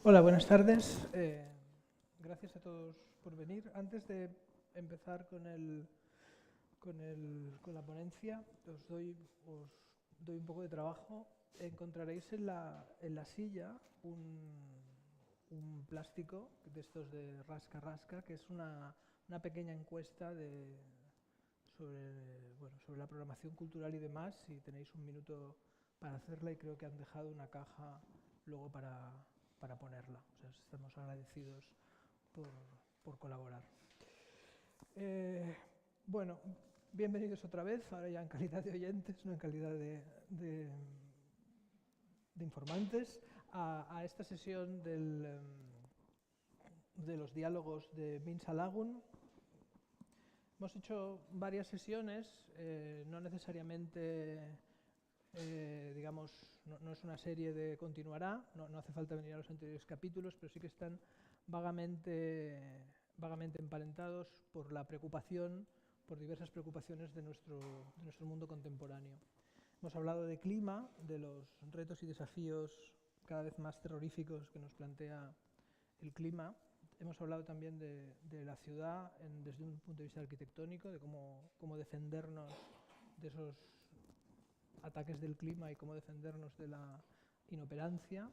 Hola, buenas tardes. Gracias a todos por venir. Antes de empezar con la ponencia, os doy un poco de trabajo. Encontraréis en la silla un plástico de estos de rasca-rasca, que es una pequeña encuesta sobre la programación cultural y demás, si tenéis un minuto para hacerla, y creo que han dejado una caja luego para ponerla. O sea, estamos agradecidos por colaborar. Bueno, bienvenidos otra vez, ahora ya en calidad de oyentes, no en calidad de informantes, a esta sesión de los diálogos de Minsa Lagun. Hemos hecho varias sesiones, no necesariamente, digamos, no es una serie de continuará, no hace falta venir a los anteriores capítulos, pero sí que están vagamente emparentados por la preocupación, por diversas preocupaciones de nuestro mundo contemporáneo. Hemos hablado de clima, de los retos y desafíos cada vez más terroríficos que nos plantea el clima. Hemos hablado también de la ciudad desde un punto de vista arquitectónico, de cómo defendernos de esos ataques del clima y cómo defendernos de la inoperancia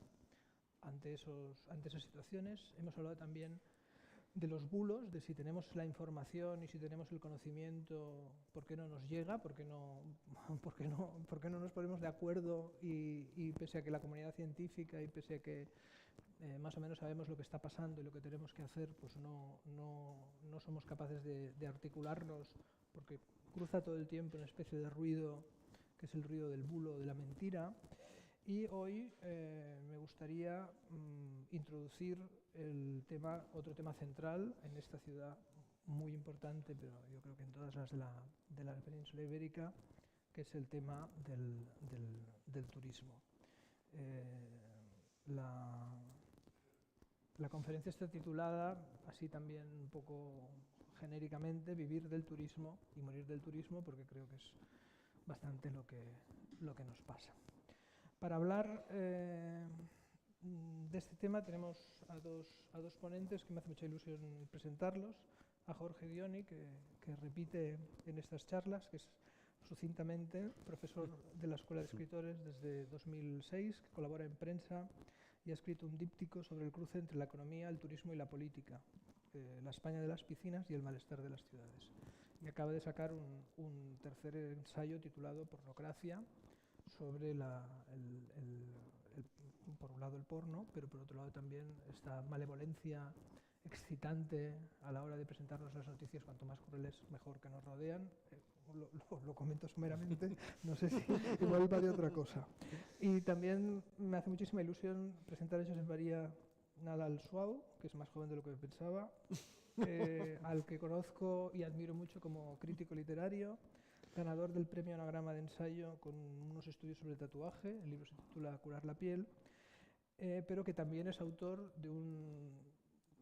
ante esas situaciones. Hemos hablado también de los bulos, de si tenemos la información y si tenemos el conocimiento, ¿por qué no nos llega? ¿Por qué no nos ponemos de acuerdo y pese a que la comunidad científica y pese a que más o menos sabemos lo que está pasando y lo que tenemos que hacer, pues no somos capaces de articularnos, porque cruza todo el tiempo una especie de ruido que es el ruido del bulo, de la mentira. Y hoy me gustaría introducir otro tema central en esta ciudad muy importante, pero yo creo que en todas las de la península ibérica, que es el tema del turismo. La conferencia está titulada, así también un poco genéricamente, Vivir del turismo y morir del turismo, porque creo que es bastante lo que nos pasa. Para hablar de este tema tenemos a dos ponentes que me hace mucha ilusión presentarlos. A Jorge Dioni, que repite en estas charlas, que es sucintamente profesor de la Escuela de Escritores desde 2006, que colabora en prensa y ha escrito un díptico sobre el cruce entre la economía, el turismo y la política, la España de las piscinas y el malestar de las ciudades. Y acaba de sacar un tercer ensayo titulado Pornocracia, sobre por un lado el porno, pero por otro lado también esta malevolencia excitante a la hora de presentarnos las noticias, cuanto más crueles mejor, que nos rodean. Lo comento someramente, no sé si igual va de otra cosa. Y también me hace muchísima ilusión presentar a Josep María Nadal Suau, que es más joven de lo que pensaba, al que conozco y admiro mucho como crítico literario, ganador del premio Anagrama de ensayo con unos estudios sobre el tatuaje. El libro se titula Curar la piel, pero que también es autor de un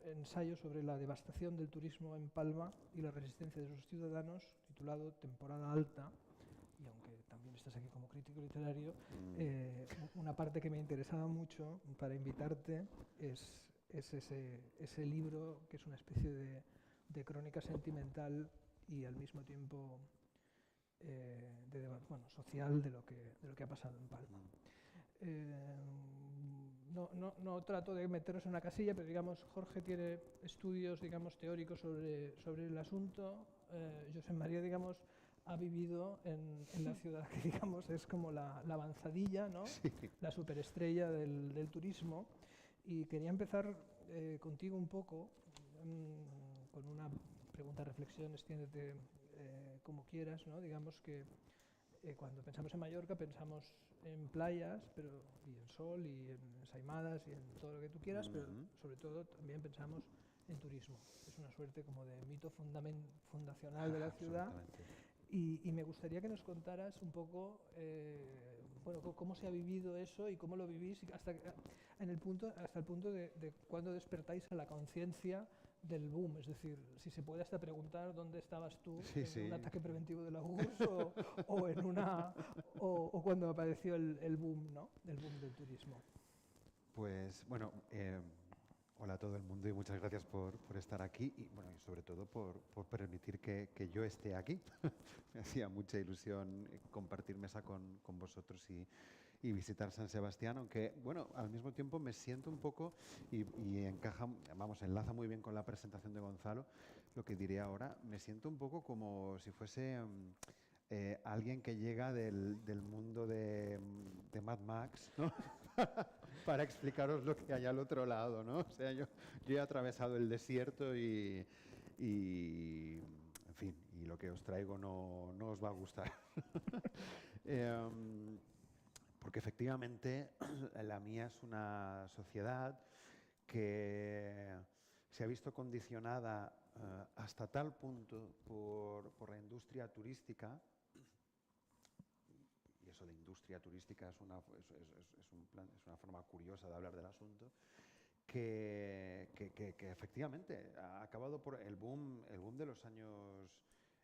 ensayo sobre la devastación del turismo en Palma y la resistencia de sus ciudadanos, titulado Temporada Alta. Y aunque también estás aquí como crítico literario, una parte que me interesaba mucho para invitarte es ese libro, que es una especie de crónica sentimental y al mismo tiempo social de lo que ha pasado en Palma. No trato de meteros en una casilla, pero digamos, Jorge tiene estudios, digamos, teóricos sobre el asunto. Josep María, digamos, ha vivido en la ciudad que, digamos, es como la avanzadilla, ¿no? Sí. La superestrella del turismo. Y quería empezar contigo un poco con una pregunta, reflexión, extiéndete como quieras, ¿no? Digamos que cuando pensamos en Mallorca pensamos en playas, y en sol y en ensaimadas y en todo lo que tú quieras, pero sobre todo también pensamos en turismo. Es una suerte como de mito fundacional de la ciudad. Y me gustaría que nos contaras un poco cómo se ha vivido eso y cómo lo vivís hasta el punto de cuándo despertáis a la conciencia del boom. Es decir, si se puede hasta preguntar dónde estabas tú en un ataque preventivo de la URSS o cuando apareció el boom, ¿no? El boom del turismo. Pues bueno, hola a todo el mundo y muchas gracias por estar aquí y, bueno, y sobre todo por permitir que yo esté aquí. Me hacía mucha ilusión compartir mesa con vosotros y visitar San Sebastián, aunque, bueno, al mismo tiempo me siento un poco y encaja, vamos, enlaza muy bien con la presentación de Gonzalo, lo que diré ahora, me siento un poco como si fuese alguien que llega del mundo de Mad Max, ¿no? Para explicaros lo que hay al otro lado, ¿no? O sea, yo he atravesado el desierto en fin, y lo que os traigo no os va a gustar. Em, Porque efectivamente la mía es una sociedad que se ha visto condicionada hasta tal punto por la industria turística, y eso de industria turística es es una forma curiosa de hablar del asunto, que efectivamente ha acabado por el boom de los años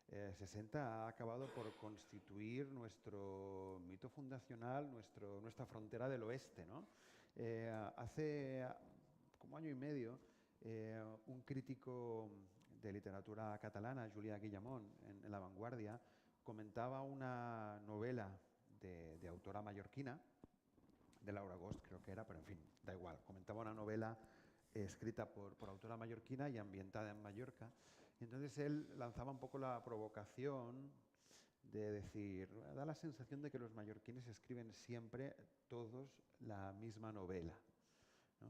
60 ha acabado por constituir nuestro mito fundacional, nuestra frontera del oeste, ¿no? Hace como año y medio, un crítico de literatura catalana, Julià Guillamón, en La Vanguardia, comentaba una novela de autora mallorquina, de Laura Ghost creo que era, pero en fin, da igual. Comentaba una novela escrita por autora mallorquina y ambientada en Mallorca. Y entonces él lanzaba un poco la provocación de decir, da la sensación de que los mallorquines escriben siempre todos la misma novela, ¿no?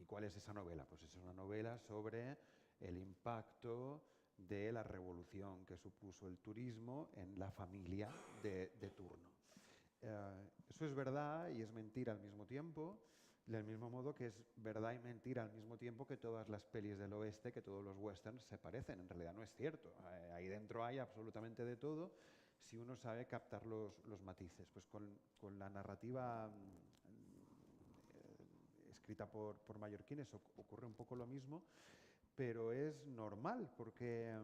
¿Y cuál es esa novela? Pues es una novela sobre el impacto de la revolución que supuso el turismo en la familia de turno. Eso es verdad y es mentira al mismo tiempo, del mismo modo que es verdad y mentira al mismo tiempo que todas las pelis del oeste, que todos los westerns se parecen. En realidad no es cierto. Ahí dentro hay absolutamente de todo si uno sabe captar los matices. Pues con la narrativa escrita por mallorquines ocurre un poco lo mismo, pero es normal porque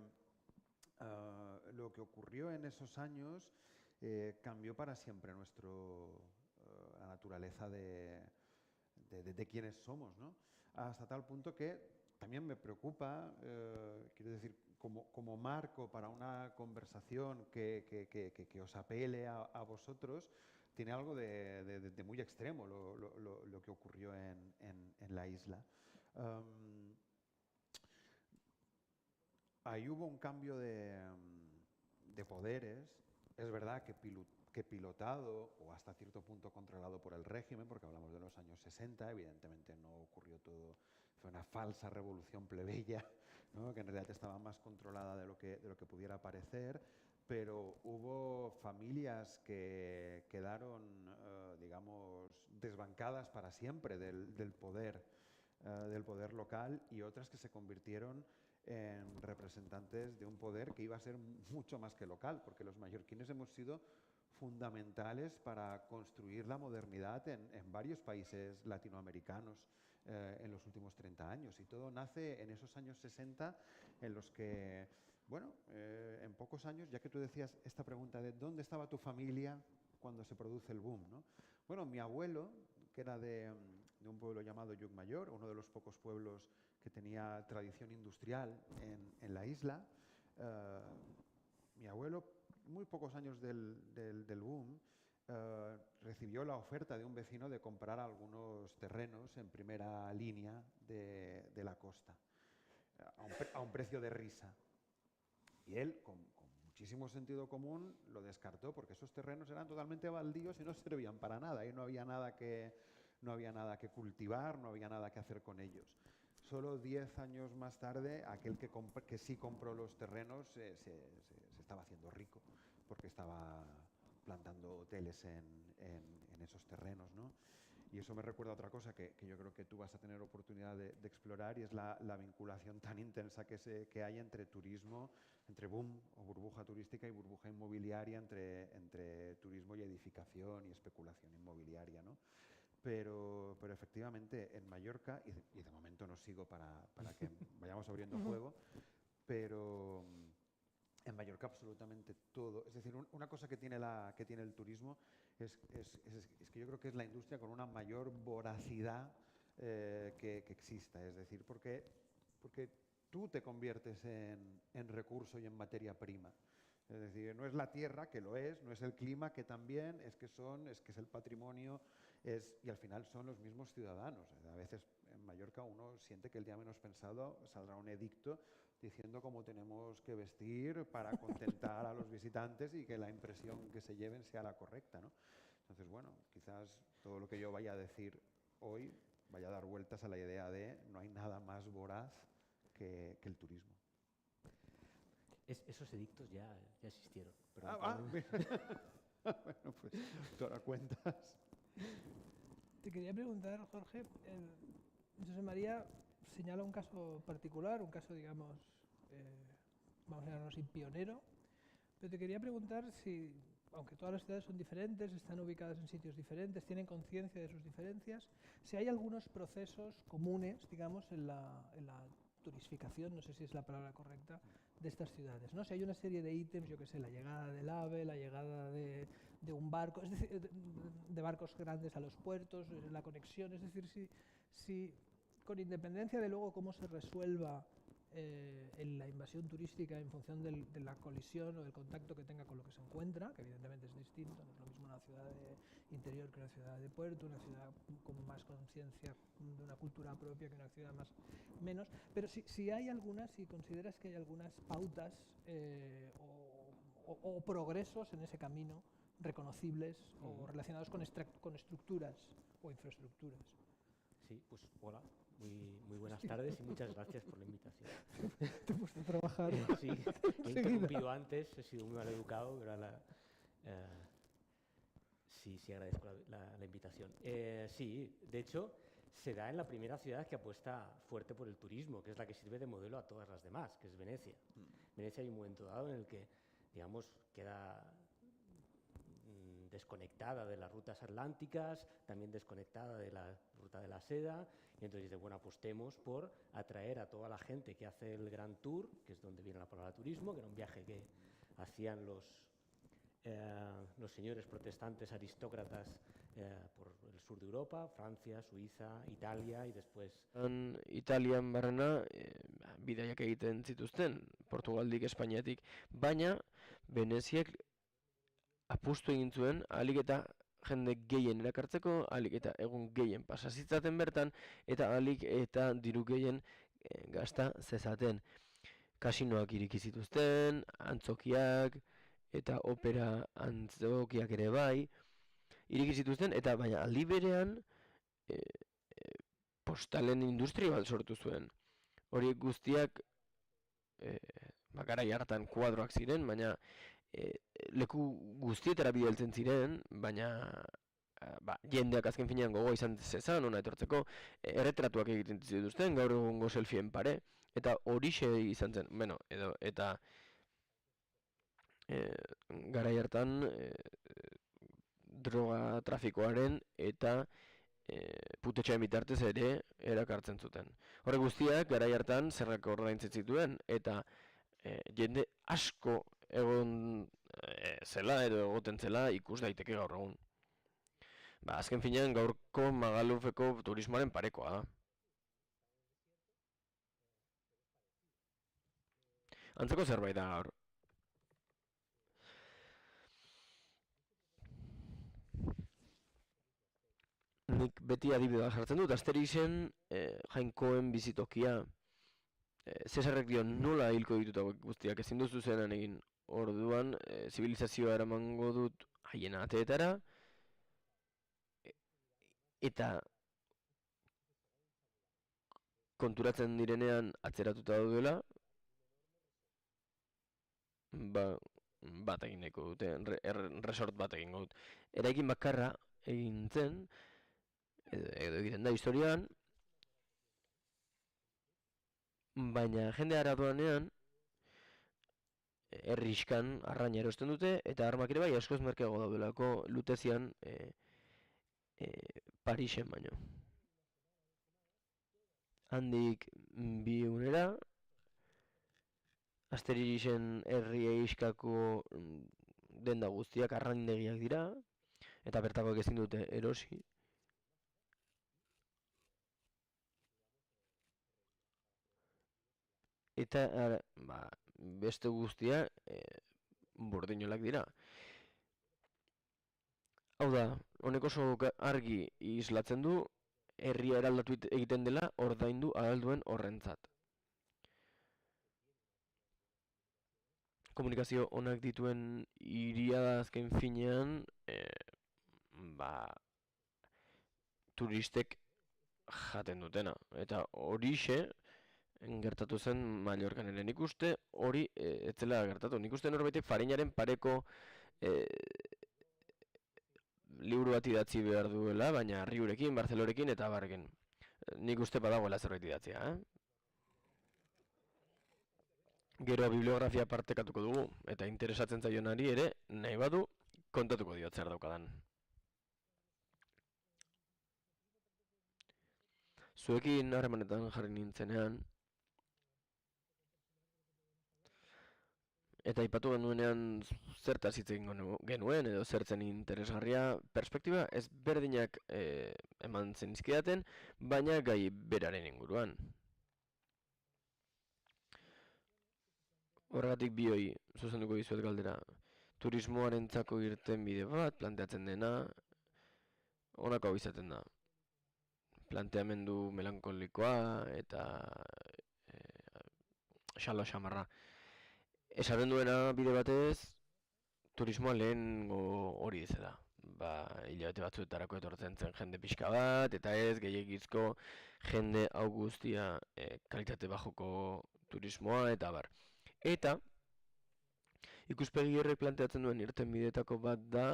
lo que ocurrió en esos años cambió para siempre la naturaleza de quienes somos, ¿no? Hasta tal punto que también me preocupa, quiero decir, como marco para una conversación que os apele a vosotros, tiene algo de muy extremo lo que ocurrió en la isla. Ahí hubo un cambio de poderes. Es verdad que pilotado o hasta cierto punto controlado por el régimen, porque hablamos de los años 60, evidentemente no ocurrió todo, fue una falsa revolución plebeya, ¿no? Que en realidad estaba más controlada de lo que pudiera parecer, pero hubo familias que quedaron, digamos, desbancadas para siempre del poder local y otras que se convirtieron en representantes de un poder que iba a ser mucho más que local, porque los mallorquines hemos sido fundamentales para construir la modernidad en varios países latinoamericanos en los últimos 30 años. Y todo nace en esos años 60 en los que, bueno, en pocos años, ya que tú decías esta pregunta de ¿dónde estaba tu familia cuando se produce el boom, ¿no? Bueno, mi abuelo, que era de un pueblo llamado Llucmayor, uno de los pocos pueblos que tenía tradición industrial en la isla. Mi abuelo, muy pocos años del boom, recibió la oferta de un vecino de comprar algunos terrenos en primera línea de la costa, a un precio de risa. Y él, con muchísimo sentido común, lo descartó porque esos terrenos eran totalmente baldíos y no servían para nada. Y no había nada que cultivar, no había nada que hacer con ellos. Solo 10 años más tarde, aquel que sí compró los terrenos se estaba haciendo rico porque estaba plantando hoteles en esos terrenos, ¿no? Y eso me recuerda a otra cosa que yo creo que tú vas a tener oportunidad de explorar y es la vinculación tan intensa que hay entre turismo, entre boom o burbuja turística y burbuja inmobiliaria, entre turismo y edificación y especulación inmobiliaria, ¿no? Pero efectivamente en Mallorca, y de momento no sigo para que vayamos abriendo juego, pero En Mallorca absolutamente todo. Es decir, una cosa que tiene el turismo es que yo creo que es la industria con una mayor voracidad que exista. Es decir, porque tú te conviertes en recurso y en materia prima. Es decir, no es la tierra, que lo es, no es el clima, que también, es que es el patrimonio, y al final son los mismos ciudadanos. A veces en Mallorca uno siente que el día menos pensado saldrá un edicto diciendo cómo tenemos que vestir para contentar a los visitantes y que la impresión que se lleven sea la correcta, ¿no? Entonces, bueno, quizás todo lo que yo vaya a decir hoy vaya a dar vueltas a la idea de no hay nada más voraz que el turismo. Esos edictos ya existieron. Bueno, pues tú ahora cuentas. Te quería preguntar, Jorge, José María señala un caso particular, un caso, digamos, vamos a llamarlo así, pionero, pero te quería preguntar si, aunque todas las ciudades son diferentes, están ubicadas en sitios diferentes, tienen conciencia de sus diferencias, si hay algunos procesos comunes, digamos, en la turistificación, no sé si es la palabra correcta, de estas ciudades, ¿no? Si hay una serie de ítems, yo qué sé, la llegada del AVE, la llegada de un barco, es decir, de barcos grandes a los puertos, la conexión, es decir, si con independencia de luego cómo se resuelva en la invasión turística en función de la colisión o del contacto que tenga con lo que se encuentra, que evidentemente es distinto, no es lo mismo una ciudad de interior que una ciudad de puerto, una ciudad con más conciencia de una cultura propia que una ciudad más menos, pero si hay algunas, si consideras que hay algunas pautas o progresos en ese camino reconocibles o relacionados con estructuras o infraestructuras. Sí, pues hola, muy buenas tardes y muchas gracias por la invitación. Te he puesto a trabajar. Sí, he interrumpido antes, he sido muy mal educado, pero ahora sí agradezco la invitación. Sí, de hecho, se da en la primera ciudad que apuesta fuerte por el turismo, que es la que sirve de modelo a todas las demás, que es Venecia. Venecia hay un momento dado en el que, digamos, queda desconectada de las rutas atlánticas, también desconectada de la ruta de la seda, y entonces dice, bueno, apostemos por atraer a toda la gente que hace el Grand Tour, que es donde viene la palabra turismo, que era un viaje que hacían los señores protestantes aristócratas por el sur de Europa, Francia, Suiza, Italia, y después... Italian barrena bidaiak egiten zituzten, Portugaldik, Espainiatik, baina Veneziak apustu egin zuen ahalik eta jende gehien erakartzeko, ahalik eta egun gehien pasa zitzaten bertan, eta ahalik eta diru gehien gasta zezaten. Kasinoak ireki zituzten, antzokiak eta opera antzokiak ere bai, ireki zituzten, eta baina aldi berean postalen industria bat sortu zuen. Horiek guztiak garai hartan kuadroak ziren, baina leku guztietara bidaltzen ziren, baina jendeak azken finean gogoa izan zezan, ona etortzeko, erretratuak egiten zituzten, gaur egungo selfien pare, eta horixe izan zen, bueno, eta garai hartan droga trafikoaren eta putetxean bitartez ere erakartzen zuten. Horre guztiak garai hartan zerrak ordaintzen zituen, eta jende asko egon zela edo egoten zela ikus daiteke gaur egun. Azken finean gaurko Magalufeko turismoaren parekoa da. Antzeko zerbait da gaur. Nik beti adibidea jartzen dut, Asterixen Jainkoen bizitokia. Cesarrek dio nola hilko ditut guztiak, ezin duzu zenan egin. Orduan, zibilizazioa eramango dut haien ateetara, eta konturatzen direnean atzeratuta daudela, bat egin nahiko dute, resort bat egingo dut. Eraikin bakarra egin zen, edo egiten da historian, baina jende aradoanean, herriskan arraina erosten dute, eta armak ere bai askoz merkeago daudelako Lutezian Parisen baino. Handik 2 egunera, Asterixen herria iskako denda guztiak arraindegiak dira, eta bertakoak ezin dute erosi. Eta beste guztia burdinolak dira. Hau da, honek oso argi islatzen du, herria eraldatu egiten dela ordaindu ahal duen horrentzat. Komunikazio onak dituen hiria da azken finean, turistek jaten dutena. Eta horixe gertatu zen Mallorcan ere. Nik uste hori ez zela gertatu. Nik uste norbaitek Farinaren pareko liburu bat idatzi behar duela, baina Riurekin, Barcelorekin eta barrekin. Nik uste badagoela zerbait idatzia, Gero bibliografia partekatuko dugu, eta interesatzen zaionari ere, nahi badu, kontatuko diot zer daukadan. Zuekin harremanetan jarri nintzenean, eta aipatu genuenean zertaz hitz egin genuen, edo zertzen interesgarria, perspektiba ezberdinak eman zenizkidaten, baina gai beraren inguruan. Horregatik bioi zuzenduko dizuet galdera. Turismoarentzako irtenbide bat planteatzen dena, honako hau izaten da. Planteamendu melankolikoa eta xalo xamarra. Esaten duena bide batez, turismoa lehen hori izela. Hilabete batzuetarako etortzen zen jende pixka bat, eta ez gehiagizko jende hau guztia kalitate bajoko turismoa eta bar. Eta ikuspegi horrek planteatzen duen irtenbideetako bat da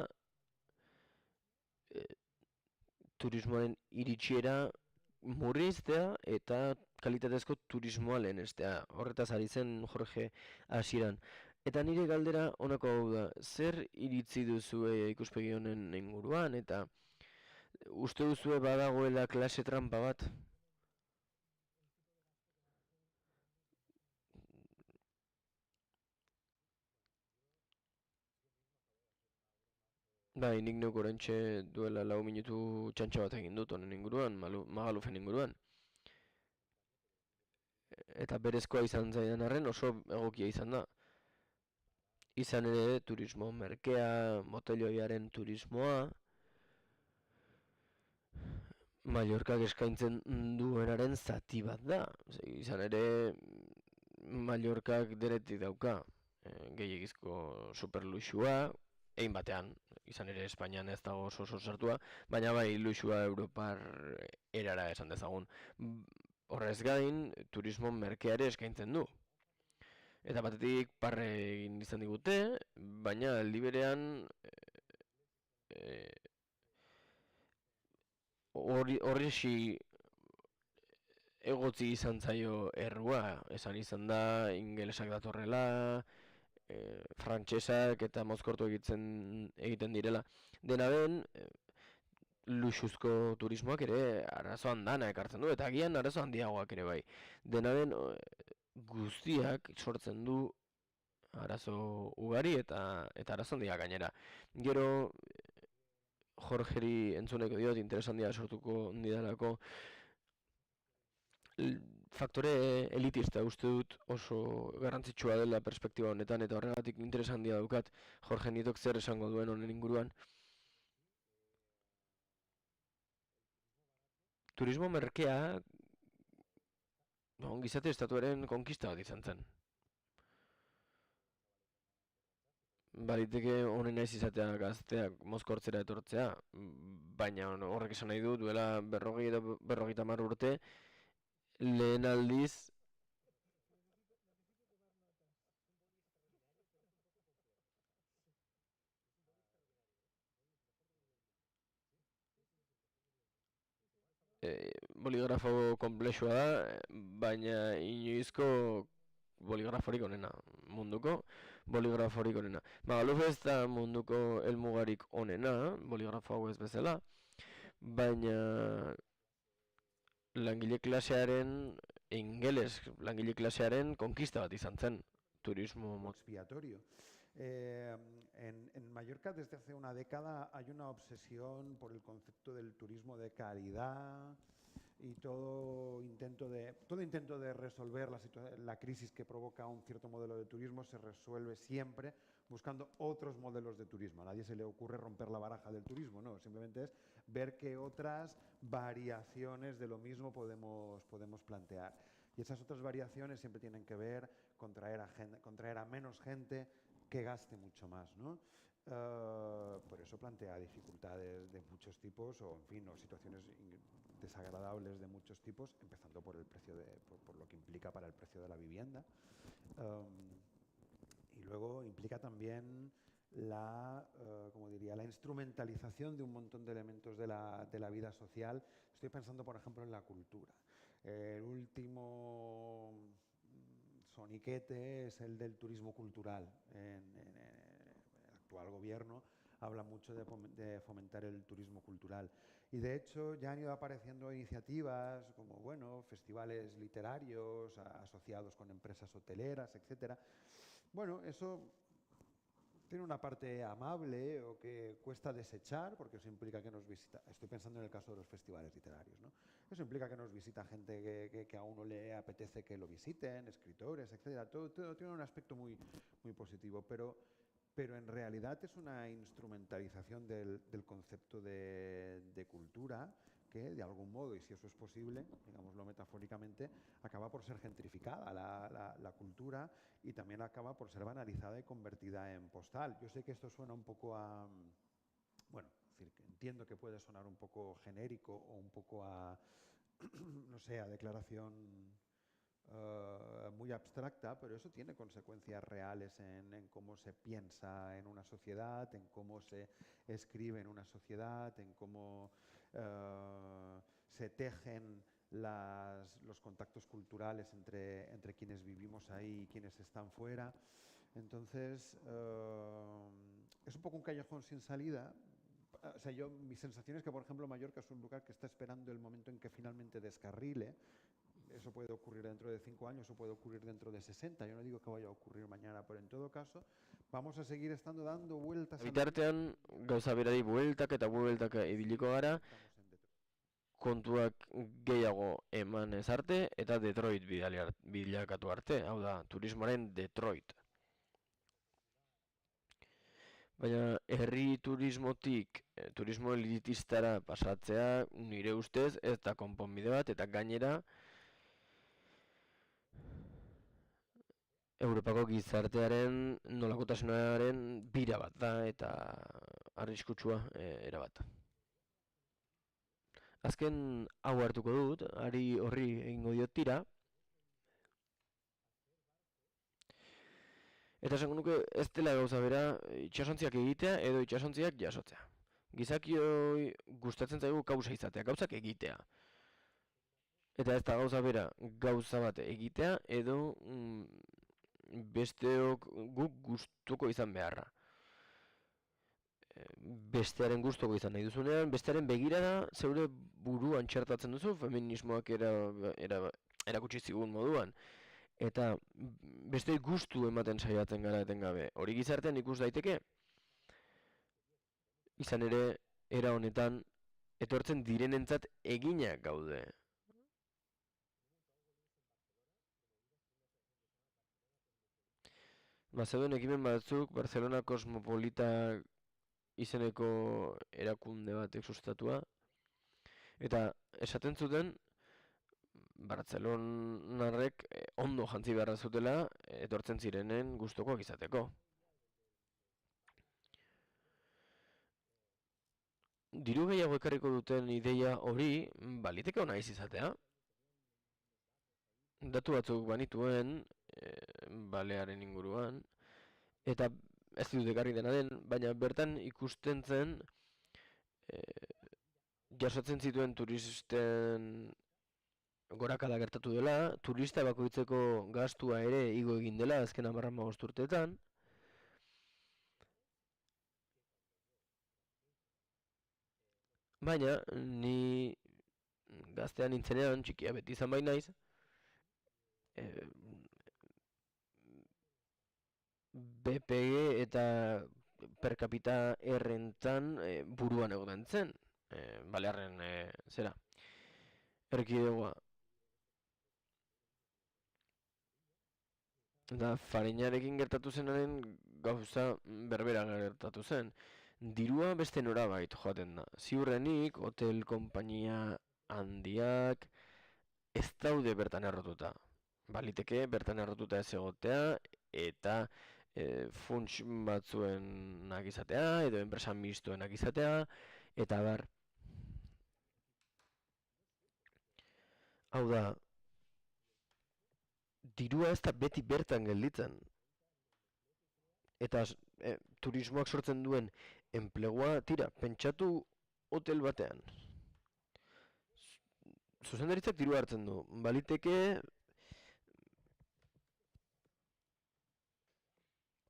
turismoaren iritsiera murriztea eta kalitatezko turismoa lehenestea. Horretaz ari zen Jorge hasieran. Eta nire galdera honako hau da, zer iritzi duzue ikuspegi honen inguruan, eta uste duzue badagoela klase trampa bat? Bai, nik neuk oraintxe duela 4 minutu txantxa bat egin dut honen inguruan, Magalufen inguruan. Eta berezkoa izan zaidan arren oso egokia izan da. Izan ere turismo merkea, motelloiaren turismoa, Mallorcak eskaintzen duenaren zati bat da. Izan ere Mallorcak denetik dauka gehiagizko superluxua, egin batean, izan ere Espainian ez dago oso sartua, baina bai luxua Europar erara esan dezagun. Horrez gain, turismo merkea ere eskaintzen du. Eta batetik parre egin izan digute, baina aldi berean horrexi egotzi izan zaio errua, esan izan da ingelesak datorrela, frantsesak eta mozkortu egiten direla. Dena den, luxuzko turismoak ere arazo handana ekartzen du, eta agian arazo handiagoak ere bai. Dena den, guztiak sortzen du arazo ugari eta arazo handiak gainera. Gero, Jorgeri entzuneko diot, interes handia sortuko didalako, faktore elitista uste dut oso garrantzitsua dela perspektiba honetan, eta horregatik interes handia daukat Jorge Nitok zer esango duen honen inguruan. Turismo merkea ongizate estatuaren konkista bat izan zen. Baliteke honen naiz izatea gazteak mozkortzera etortzea, baina horrek esan nahi du duela 50 urte lehen aldiz boligrafo komplexua da, baina inoizko boligraforik onena, munduko boligraforik onena. Magaluf ez da munduko helmugarik onena, boligrafo hau ez bezala, baina langile klasearen, ingeles langile klasearen konkista bat izan zen turismo o expiatorio. En Mallorca desde hace una década hay una obsesión por el concepto del turismo de calidad y todo intento de resolver la crisis que provoca un cierto modelo de turismo se resuelve siempre buscando otros modelos de turismo. A nadie se le ocurre romper la baraja del turismo, no, simplemente es ver qué otras variaciones de lo mismo podemos plantear. Y esas otras variaciones siempre tienen que ver con traer a menos gente que gaste mucho más, ¿no? Por eso plantea dificultades de muchos tipos o, en fin, o situaciones desagradables de muchos tipos, empezando por el precio por lo que implica para el precio de la vivienda. Y luego implica también la instrumentalización de un montón de elementos de la vida social. Estoy pensando, por ejemplo, en la cultura. El último soniquete es el del turismo cultural. El actual gobierno habla mucho de fomentar el turismo cultural. Y de hecho ya han ido apareciendo iniciativas como festivales literarios asociados con empresas hoteleras, etc. Bueno, eso tiene una parte amable o que cuesta desechar, porque eso implica que nos visita, estoy pensando en el caso de los festivales literarios, ¿no? Eso implica que nos visita gente que a uno le apetece que lo visiten, escritores, etc. Todo tiene un aspecto muy, muy positivo, pero en realidad es una instrumentalización del concepto de cultura que, de algún modo, y si eso es posible, digámoslo metafóricamente, acaba por ser gentrificada la cultura y también acaba por ser banalizada y convertida en postal. Yo sé que esto suena un poco a... Bueno, es decir, que entiendo que puede sonar un poco genérico o un poco a, no sé, a declaración muy abstracta, pero eso tiene consecuencias reales en cómo se piensa en una sociedad, en cómo se escribe en una sociedad, en cómo se tejen los contactos culturales entre quienes vivimos ahí y quienes están fuera. Entonces, es un poco un callejón sin salida. O sea, mi sensación es que, por ejemplo, Mallorca es un lugar que está esperando el momento en que finalmente descarrile. Eso puede ocurrir dentro de 5 años o puede ocurrir dentro de 60. Yo no digo que vaya a ocurrir mañana, pero en todo caso vamos a seguir estando dando vueltas. Bitartean, gauza berari bueltaka ibiliko gara, kontuak gehiago emanez arte eta Detroit bilakatu arte, hau da, turismoaren Detroit. Baina herri turismotik turismo elitistara pasatzea nire ustez ez da konponbide bat, eta gainera Europako gizartearen nolakotasunaren bira bat da eta arriskutsua erabat. Azken hau hartuko dut, horri egingo diot tira. Eta esango nuke ez dela gauza bera itsasontziak egitea edo itsasontziak jasotzea. Gizakioi gustatzen zaigu gauza izatea, gauzak egitea. Eta ez da gauza bera gauza bat egitea edo besteok guk gustuko izan beharra. Bestearen gustuko izan nahi duzunean, bestearen begirada zeure buruan txertatzen duzu, feminismoak erakutsi zigun moduan. Eta beste gustu ematen saiatzen gara etengabe. Hori gizartean ikus daiteke? Izan ere, era honetan, etortzen direnentzat eginak gaude. Bazeuden ekimen batzuk, Barcelona Cosmopolita izeneko erakunde batek sustatua. Eta esaten zuten, Bartzelonarrek ondo jantzi beharra zutela etortzen zirenen gustukoak izateko. Diru gehiago ekarriko duten ideia hori baliteke ona izatea. Datu batzuk banituen balearen inguruan, eta ez dut ekarri dena den, baina bertan ikusten zen jasotzen zituen turisten gorakada gertatu dela, turista bakoitzeko gastua ere igo egin dela azken 10-15 urteetan. Baina, ni gaztean nintzenean, txikia beti izan bai naiz, PPG eta per capita errentan buruan egoten zen. Balearren zera, erkidegoa. Eta Fariñarekin gertatu zenaren gauza berbera gertatu zen. Dirua beste norabait joaten da. Ziurrenik, hotel konpainia handiak ez daude bertan errotuta. Baliteke bertan errotuta ez egotea eta funts batzuenak izatea edo enpresa mistoenak izatea eta bar. Hau da, dirua ez da beti bertan gelditzen. Eta turismoak sortzen duen enplegua, tira, pentsatu hotel batean. Zuzendaritzak dirua hartzen du. Baliteke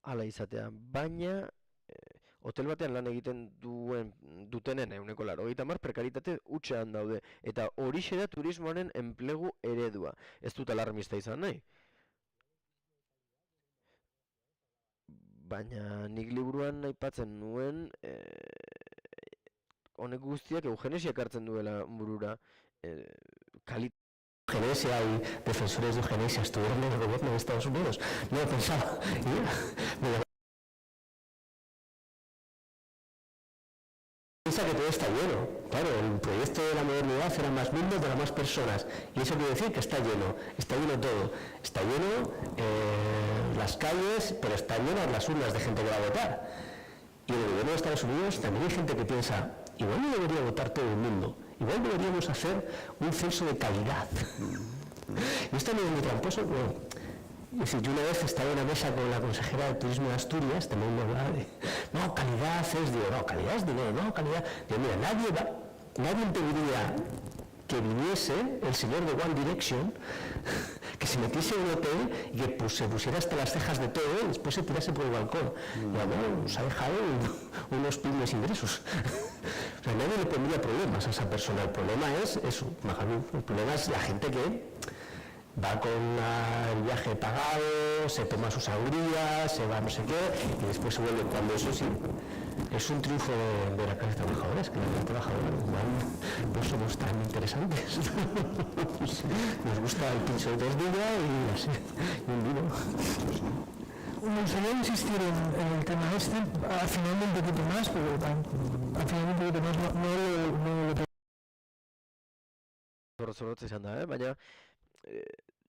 hala izatea, baina hotel batean lan egiten dutenen 80% prekaritate hutsean daude. Eta horixe da turismoaren enplegu eredua. Ez dut alarmista izan nahi. Baina nik liburuan aipatzen nuen honek guztiak eugenesiak hartzen duela burura. Eugenesia y defensores de eugenesia estuvieron en el gobierno de Estados Unidos. No lo pensaba. Piensa que todo está lleno. Claro, el proyecto de la modernidad era más mundo para más personas. Y eso quiere decir que está lleno todo. Está lleno las calles, pero están llenas las urnas de gente que va a votar. Y en el gobierno de Estados Unidos también hay gente que piensa, igual no debería votar todo el mundo. Igual deberíamos hacer un censo de calidad. Y esto no es muy tramposo, pero es decir, yo una vez estaba en una mesa con la consejera de Turismo de Asturias, también me hablaba de, no, calidad es dinero, no, calidad es dinero, no, calidad. Digo, mira, nadie impediría que viniese el señor de One Direction, que se metiese en un hotel y que se pusiera hasta las cejas de todo y después se tirase por el balcón. Y bueno, nos ha dejado unos pymes ingresos. O sea, nadie le pondría problemas a esa persona. El problema es eso, Majalú. El problema es la gente que va con el viaje pagado, se toma sus sangrías, se va no sé qué, y después se vuelve. Cuando eso sí, es un triunfo de la clase trabajadora, es que la clase trabajadora igual no somos tan interesantes. Nos gusta el pincho de tortilla y así, y un vino. Me gustaría insistir en el tema este, afinando un poquito más, pero afinando un poquito más, no lo Zorrotz izan da, baina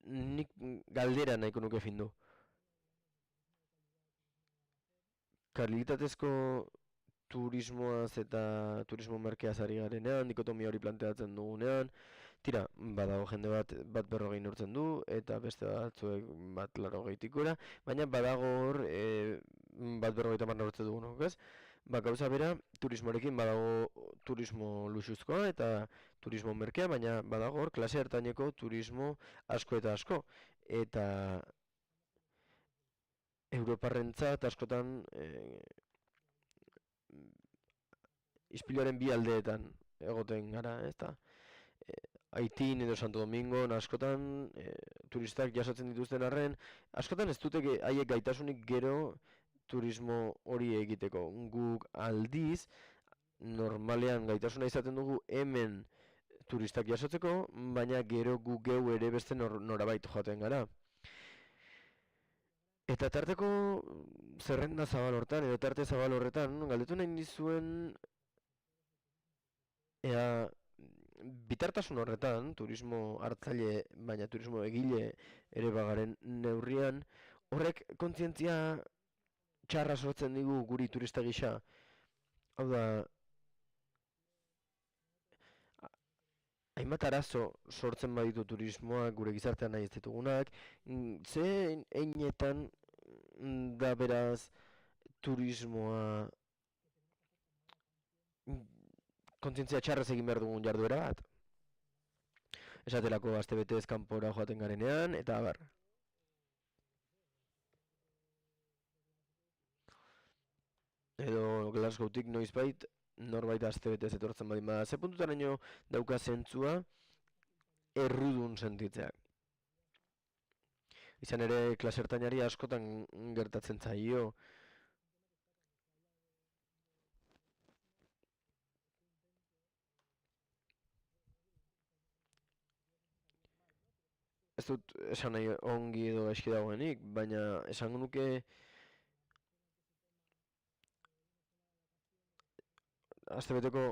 nik galdera nahiko nuke findu. Kalitatezko turismoaz eta turismo merkeaz ari garenean, dikotomia hori planteatzen dugunean, tira, badago jende bat 40 urtzen du, eta beste batzuek bat 80 gora, baina badago hor bat 50 urtzen dugunok, ez? Gauza bera, turismoarekin badago turismo luxuzkoa eta turismo merkea, baina badago hor klase ertaineko turismo asko eta asko. Eta Europarrentzat askotan ispiluaren bi aldeetan egoten gara, ezta? Haitin edo Santo Domingon askotan turistak jasotzen dituzten arren, askotan ez dute haiek gaitasunik gero turismo hori egiteko. Guk aldiz, normalean gaitasuna izaten dugu hemen turistak jasotzeko, baina gero gu geu ere beste norabait joaten gara. Eta tarteko zerrenda zabal hortan, edo tarte zabal horretan, galdetu nahi nizuen ea bitartasun horretan, turismo hartzaile, baina turismo egile ere bagaren neurrian, horrek kontzientzia txarra sortzen digu guri turista gisa. Hau da, hainbat arazo sortzen baditu turismoak gure gizartean nahi ez ditugunak, ze heinetan da beraz turismoa kontzientzia txarraz egin behar dugun jarduera bat. Esatelako astebetez kanpora joaten garenean, eta abar. Edo Glasgowtik noizbait norbait astebetez etortzen badin bada. Ze puntutaraino dauka zentzua errudun sentitzeak. Izan ere, klase ertainari askotan gertatzen zaio. Ez dut esan nahi ongi edo gaizki dagoenik, baina esango nuke astebeteko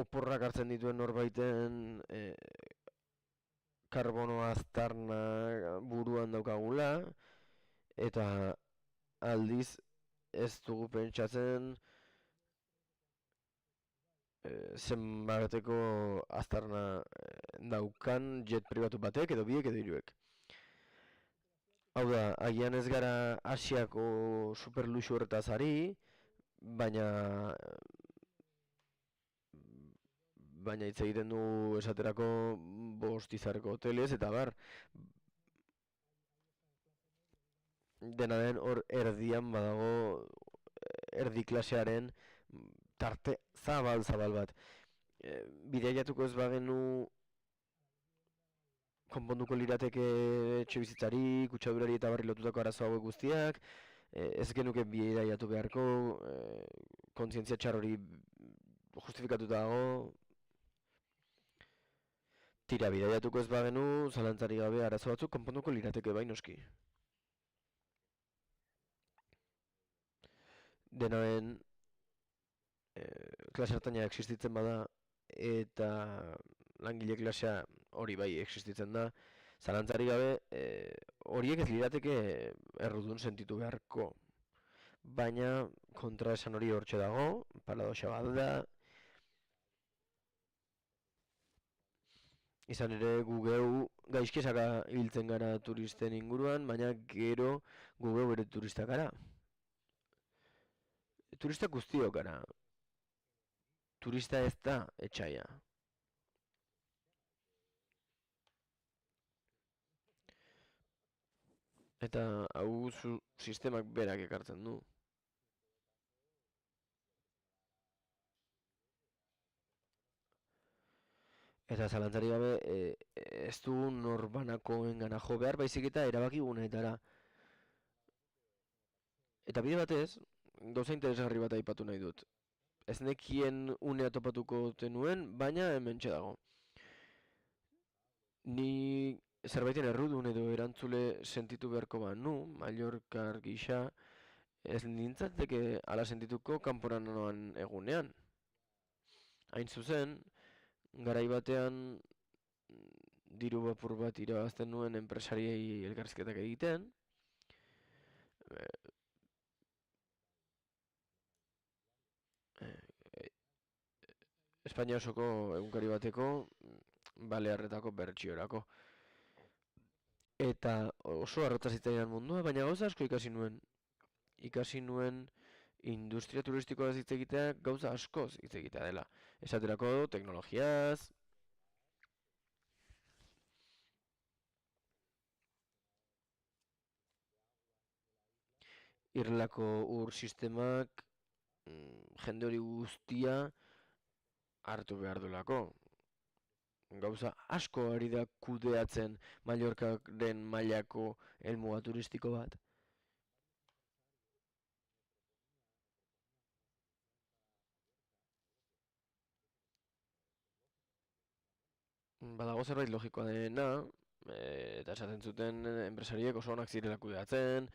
oporrak hartzen dituen norbaiten karbono aztarna buruan daukagula, eta aldiz ez dugu pentsatzen zenbateko aztarna daukan jet pribatu batek edo biek edo hiruek. Hau da, agian ez gara Asiako superluxu horretaz ari, baina hitz egiten du esaterako 5 izarreko hotelez eta bar. Dena den hor erdian badago erdi klasearen tarte zabal bat. Bidaiatuko ez bagenu konponduko lirateke etxebizitzari, kutsadurari eta barri lotutako arazo hauek guztiak, ez genuke bidaiatu beharko, kontzientzia txar hori justifikatuta dago. Tira, bidaiatuko ez bagenu, zalantzari gabe arazo batzuk konponduko lirateke bai noski. Denaren klase ertaina existitzen bada eta langile klasea hori bai existitzen da, zalantzari gabe horiek ez lirateke errudun sentitu beharko. Baina kontraesan hori hortxe dago, paradoxa bat da. Izan ere gu geu gaizkesaka hiltzen gara turisten inguruan, baina gero gu geu ere turistak gara. Turista guztiok gara. Turista ez da etxaia. Eta hau sistemak berak ekartzen du. Eta zalantzari gabe ez du norbanakoengana jo behar, baizik eta erabakiguneetara. Eta bide batez, gauza interesgarri bat aipatu nahi dut. Ez nekien unea topatuko tenuen, baina hementxe dago. Ni zerbaiten errudun edo erantzule sentitu beharko banu, Mallorcar gisa, ez nintzateke ala sentituko kanporan noan egunean. Hain zuzen, garai batean diru bapur bat irabazten nuen enpresariei elkarrizketak egiten, Espainia osoko egunkari bateko Balearretako bertsiorako. Eta oso arrotza zitzaidan mundua, baina gauza asko ikasi nuen. Ikasi nuen industria turistikoaz hitz egitea gauza askoz hitz egitea dela. Esaterako teknologiaz, irlako ur sistemak jende hori guztia hartu behar duelako. Gauza asko ari da kudeatzen Mallorcaren mailako helmuga turistiko bat. Badago zerbait logikoa dena, eta esaten zuten enpresariek oso onak zirela kudeatzen,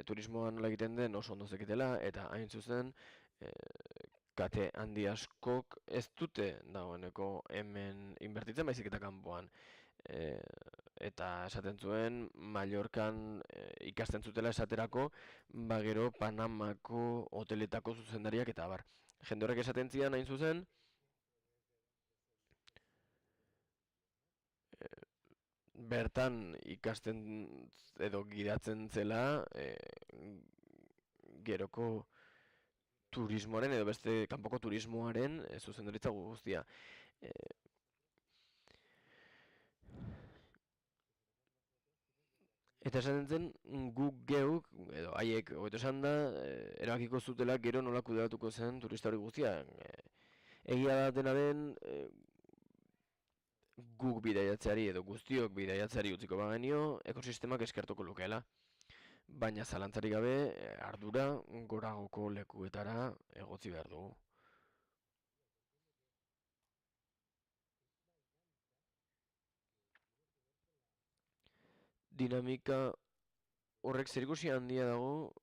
turismoan nola egiten den oso ondo zekitela, eta hain zuzen kate handi askok ez dute dagoeneko hemen inbertitzen baizik eta kanpoan. Eta esaten zuen Mallorcan ikasten zutela esaterako, gero Panamako hoteletako zuzendariak eta bar. Jende horrek esaten zidan hain zuzen, bertan ikasten edo gidatzen zela geroko turismoaren edo beste kanpoko turismoaren zuzendaritza guztia. Eta esaten zen guk geuk, edo haiek hobeto esan da, erabakiko zutela gero nola kudeatuko zen turista hori guztia. Egia da dena den, guk bidaiatzeari edo guztiok bidaiatzeari utziko bagenio, ekosistemak eskertuko lukeela. Baina zalantzarik gabe ardura goragoko lekuetara egotzi behar dugu. Dinamika horrek zerikusi handia dago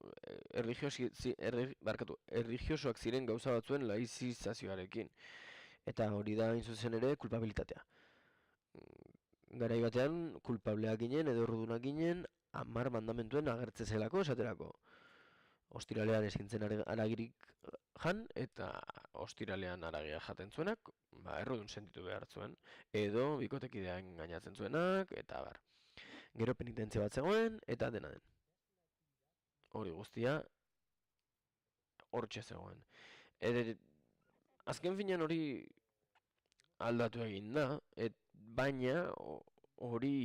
erlijiosoak ziren gauza batzuen laizizazioarekin. Eta hori da hain zuzen ere kulpabilitatea. Garai batean kulpableak ginen edo errudunak ginen 10 mandamentuen agertze zelako esaterako. Ostiralean eskintzen haragirik jan eta ostiralean haragia jaten zuenak, errudun sentitu behar zuen. Edo bikotekidea engainatzen zuenak eta bar. Gero penitentzia bat zegoen eta dena den. Hori guztia hortxe zegoen. Azken finean hori aldatu egin da, baina hori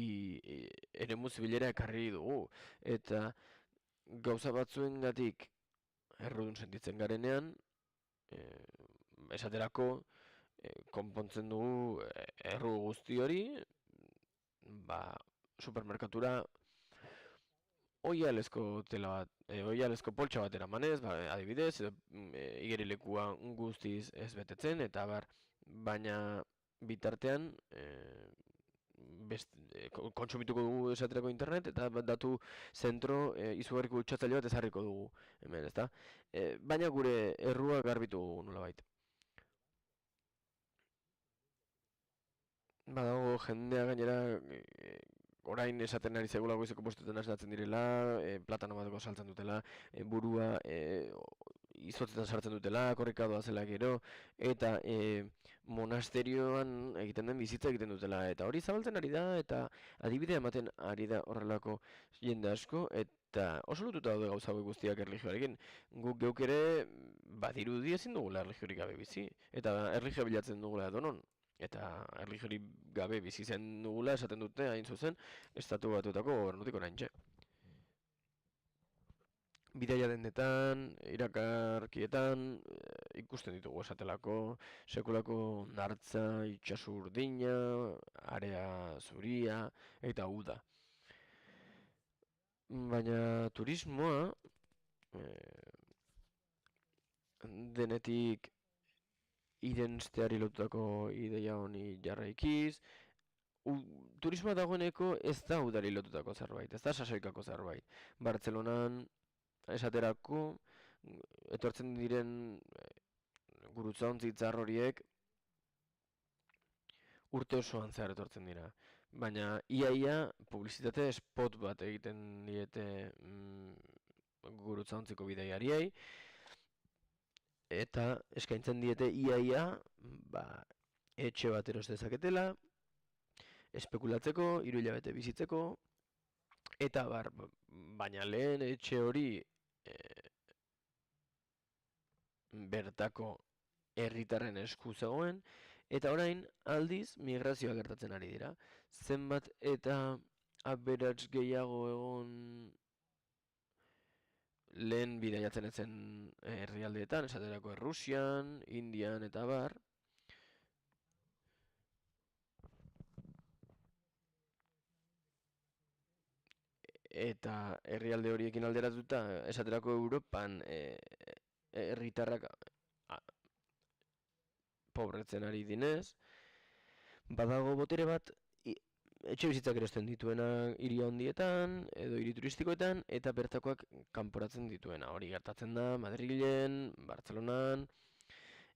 eremu zibilera ekarri dugu. Eta gauza batzuengatik errudun sentitzen garenean, esaterako konpontzen dugu erru guzti hori, supermerkatura oihalezko poltsa bat eramanez, adibidez, igerilekua guztiz ez betetzen, eta baina bitartean kontsumituko dugu esaterako internet, eta datu zentro izugarriko utxatzaile bat ezarriko dugu hemen, ezta? Baina gure errua garbitu nolabait. Badago jendea gainera orain esaten ari zegula goizeko postetan esnatzen direla, platano bateko saltzen dutela, burua izotzetan sartzen dutela, korrikadoa zela gero, eta monasterioan egiten den bizitza egiten dutela, eta hori zabaltzen ari da, eta adibidea ematen ari da horrelako jende asko, eta oso lotuta daude gauza hauek guztiak erlijioarekin. Guk geuk ere badirudi ezin dugula erlijiorik gabe bizi, eta erlijioa bilatzen dugula edonon. Eta erlijiorik gabe bizi zen dugula esaten dute hain zuzen Estatu Batuetako gobernutik oraintxe. Bidaia dendetan, irakarkietan, ikusten ditugu esatelako, sekulako nartza, itsasu urdina, area zuria eta uda. Baina turismoa denetik irensteari lotutako ideia honi jarraikiz, turismoa dagoeneko ez da udari lotutako zerbait, ez da sasoikako zerbait. Bartzelonan esaterako etortzen diren gurutzaontzi txar horiek urte osoan zehar etortzen dira. Baina iaia publizitate spot bat egiten diete gurutzaontziko bidaiariei, eta eskaintzen diete iaia etxe bat eros dezaketela, espekulatzeko, 3 hilabete bizitzeko, eta baina lehen etxe hori bertako herritarren esku zegoen, eta orain aldiz migrazioa gertatzen ari dira. Zenbat eta aberats gehiago egon lehen bidaiatzen etzen herrialdeetan, esaterako Errusian, Indian eta bar. Eta herrialde horiekin alderatuta, esaterako Europan herritarrak pobretzen ari dinez, badago botere bat etxe bizitzak erosten dituena hiri handietan edo hiri turistikoetan eta bertakoak kanporatzen dituena. Hori gertatzen da Madrilen, Bartzelonan,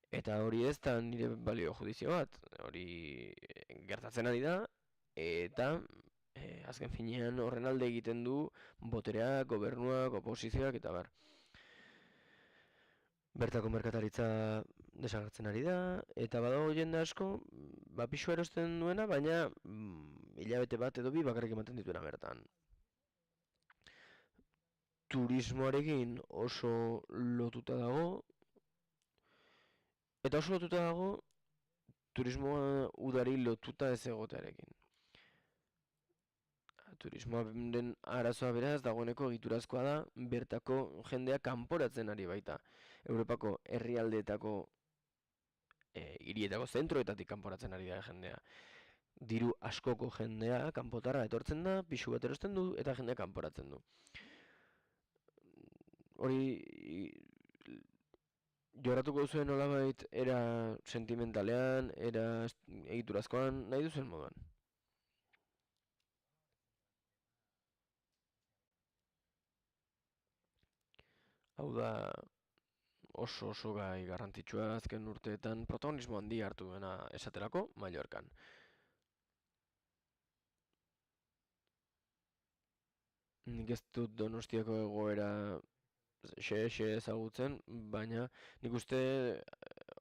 eta hori ez da nire balio judizio bat. Hori gertatzen ari da eta azken finean horren alde egiten du botereak, gobernuak, oposizioak eta bar. Bertako merkataritza desagertzen ari da, eta badago jende asko, pisua erosten duena, baina hilabete bat edo bi bakarrik ematen dituena bertan. Turismoarekin oso lotuta dago, eta oso lotuta dago turismoa udari lotuta ez egotearekin. Turismoaren arazoa beraz dagoeneko egiturazkoa da, bertako jendea kanporatzen ari baita. Europako herrialdeetako hirietako zentroetatik kanporatzen ari da jendea. diru askoko jendea kanpotarra etortzen da, pisu bat erosten du eta jendea kanporatzen du. Hori jorratuko zuen nolabait era sentimentalean, era egiturazkoan, nahi duzuen moduan. Hau da oso gai garrantzitsua azken urteetan protagonismo handi hartu duena esaterako Mallorcan. Nik ez dut Donostiako egoera xe ezagutzen, baina nik uste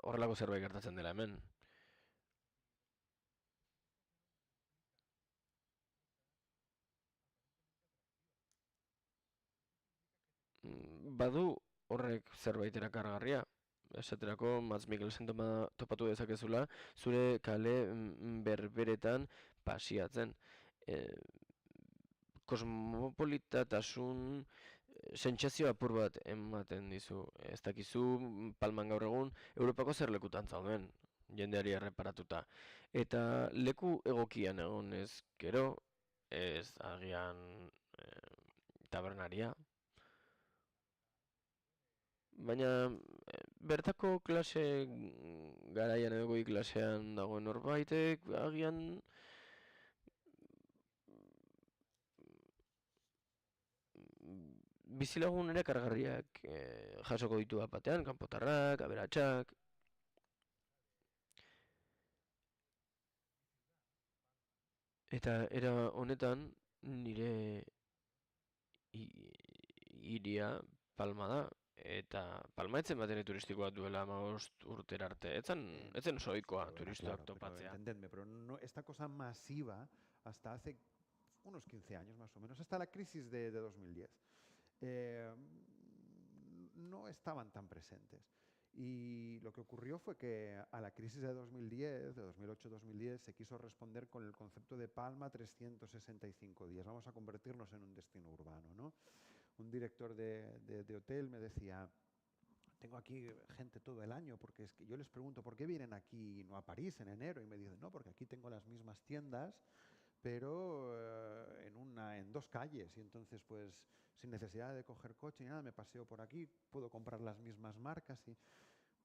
horrelako zerbait gertatzen dela hemen. Badu horrek zerbait erakargarria. Esaterako Mats Mikkelsen topatu dezakezula zure kale berberetan pasiatzen. Kosmopolitatasun sentsazio apur bat ematen dizu. Ez dakizu Palman gaur egun Europako zer lekutan zauden, jendeari erreparatuta. Eta leku egokian egon ez gero, ez agian tabernaria. Baina bertako klase garaian edo goi klasean dagoen norbaitek agian bizilagun ere kargarriak jasoko ditu batean, kanpotarrak, aberatsak. Eta era honetan nire hiria Palma da. Eta Palma etzen batere turistikoa duela 15 urtera arte. Etzen oso ohikoa turistak topatzea. Entendedme, pero no, esta cosa masiva hasta hace unos 15 años más o menos, hasta la crisis de 2010, no estaban tan presentes. Y lo que ocurrió fue que a la crisis de 2010, de 2008-2010, se quiso responder con el concepto de Palma 365 días. Vamos a convertirnos en un destino urbano, ¿no? Un director de hotel me decía, tengo aquí gente todo el año, porque es que yo les pregunto, ¿por qué vienen aquí y no a París en enero? Y me dicen, no, porque aquí tengo las mismas tiendas, pero en 2 calles, y entonces pues sin necesidad de coger coche ni nada, me paseo por aquí, puedo comprar las mismas marcas y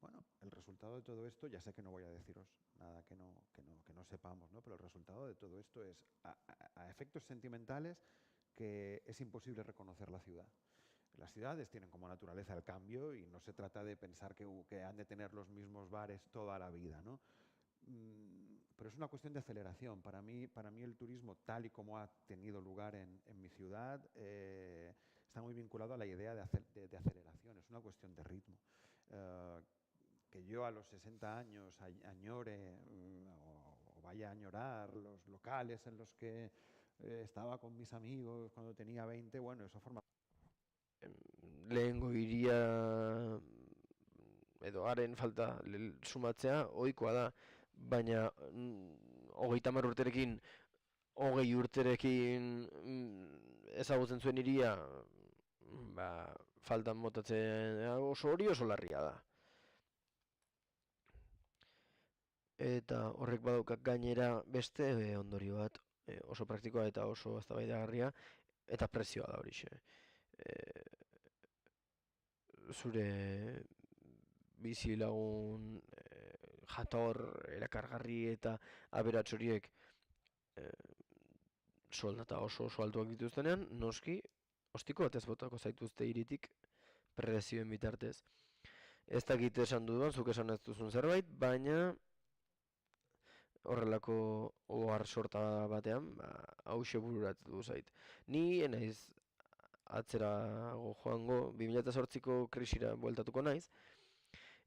bueno, el resultado de todo esto, ya sé que no voy a deciros nada que no sepamos, ¿no? Pero el resultado de todo esto es a efectos sentimentales que es imposible reconocer la ciudad. Las ciudades tienen como naturaleza el cambio y no se trata de pensar que han de tener los mismos bares toda la vida, ¿no? Pero es una cuestión de aceleración. Para mí el turismo, tal y como ha tenido lugar en mi ciudad, está muy vinculado a la idea de aceleración. Es una cuestión de ritmo. Que yo a los 60 años añore o vaya a añorar los locales en los que estaba con mis amigos cuando tenía 20, bueno, eso forma... Lehengo hiria edo haren falta sumatzea ohikoa da, baina 30 urterekin, 20 urterekin ezagutzen zuen hiria, faltan botatzea oso larria da. Eta horrek badauka gainera beste ondorio bat, oso praktikoa eta oso eztabaidagarria, eta prezioa da horixe. Zure bizilagun jator erakargarri eta aberats horiek soldata oso altuak dituztenean, noski, ostiko batez botako zaituzte hiritik prezioen bitartez. Ez dakit esan dudan, zuk esan ez duzun zerbait, baina horrelako ohar sorta batean, hauxe bururatu zait. Ni naiz atzerago joango, 2008ko krisira bueltatuko naiz,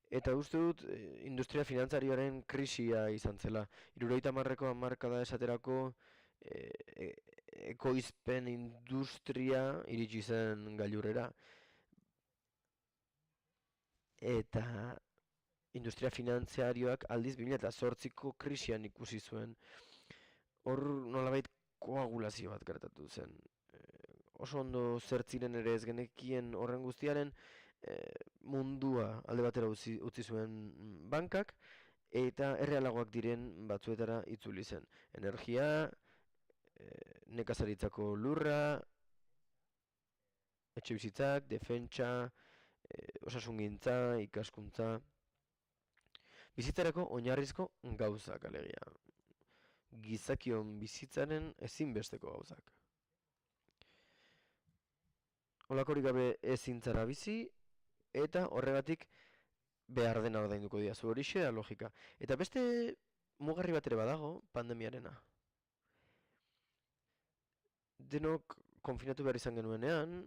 eta uste dut industria finantzarioaren krisia izan zela. 70ko hamarkada esaterako ekoizpen industria iritsi zen gailurrera. Eta industria finantzarioak aldiz 2008ko krisian ikusi zuen. Hor nolabait koagulazio bat gertatu zen. Oso ondo zertziren ere ez genekien horren guztiaren mundua alde batera utzi zuen bankak, eta errealagoak diren batzuetara itzuli zen. Energia, nekazaritzako lurra, etxebizitzak, defentsa, osasungintza, ikaskuntza, bizitzarako oinarrizko gauzak alegia. Gizakion bizitzaren ezinbesteko gauzak. Holakorik gabe ezin zara bizi, eta horregatik behar dena ordainduko diazu, horixe da logika. Eta beste mugarri bat ere badago, pandemiarena. Denok konfinatu behar izan genuenean,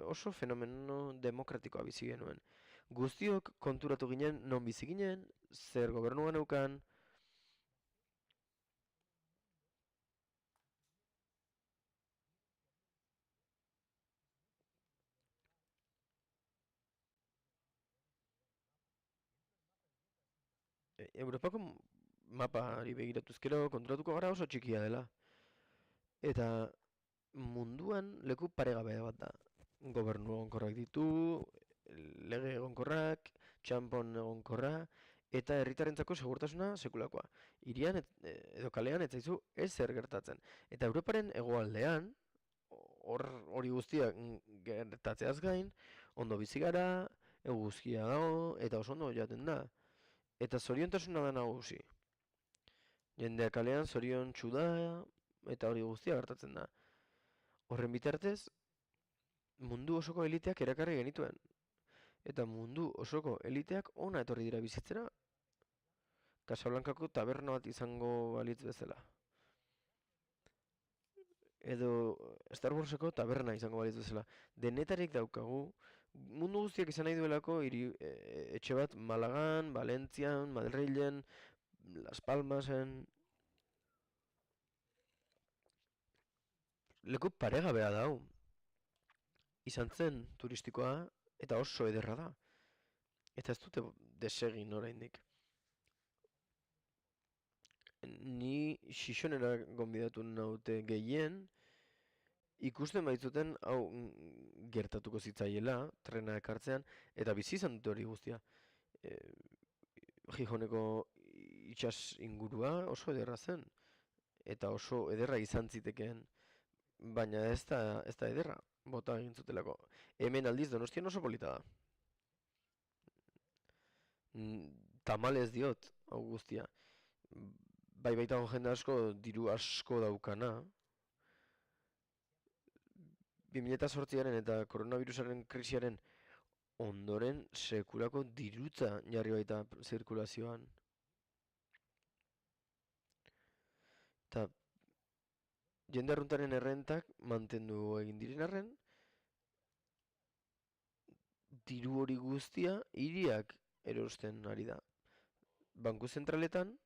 oso fenomeno demokratikoa bizi genuen. Guztiok konturatu ginen, non bizi ginen, zer gobernuan neukan, Europako mapari begiratuz gero konturatuko gara oso txikia dela. Eta munduan leku paregabea bat da. Gobernu egonkorrak ditu, lege egonkorrak, txanpon egonkorra, eta herritarrentzako segurtasuna sekulakoa. Hirian edo kalean ez zaizu ezer gertatzen. Eta Europaren hegoaldean, hori guztiak gertatzeaz gain, ondo bizi gara, eguzkia dago, eta oso ondo jaten da. Eta zoriontasuna da nagusi. Jendea kalean zoriontsu da, eta hori guztia gertatzen da. Horren bitartez, mundu osoko eliteak erakarri genituen. Eta mundu osoko eliteak ona etorri dira bizitzera, Casablancako taberna bat izango balitz bezala. Edo Star Warseko taberna izango balitz bezala. Denetarik daukagu, mundu guztiak izan nahi duelako etxe bat Malagan, Valentzian, Madrilen, Las Palmasen. Leku paregabea da hau. Izan zen turistikoa eta oso ederra da. Eta ez dute desegin oraindik. Ni Xixonera gonbidatu naute gehien, ikusten baitzuten hau gertatuko zitzaiela, trena ekartzean, eta bizi izan dute hori guztia. Gijoneko itsas ingurua oso ederra zen, eta oso ederra izan zitekeen, baina ez da ederra, bota egin zutelako. Hemen aldiz Donostian oso polita da. Tamalez diot, hau guztia. Bai baitago jende asko, diru asko daukana. 2008 eta koronavirusaren krisiaren ondoren sekulako dirutza jarri baita zirkulazioan. Eta jende arruntaren errentak mantendu egin diren arren, diru hori guztia hiriak erosten ari da. Banku zentraletan,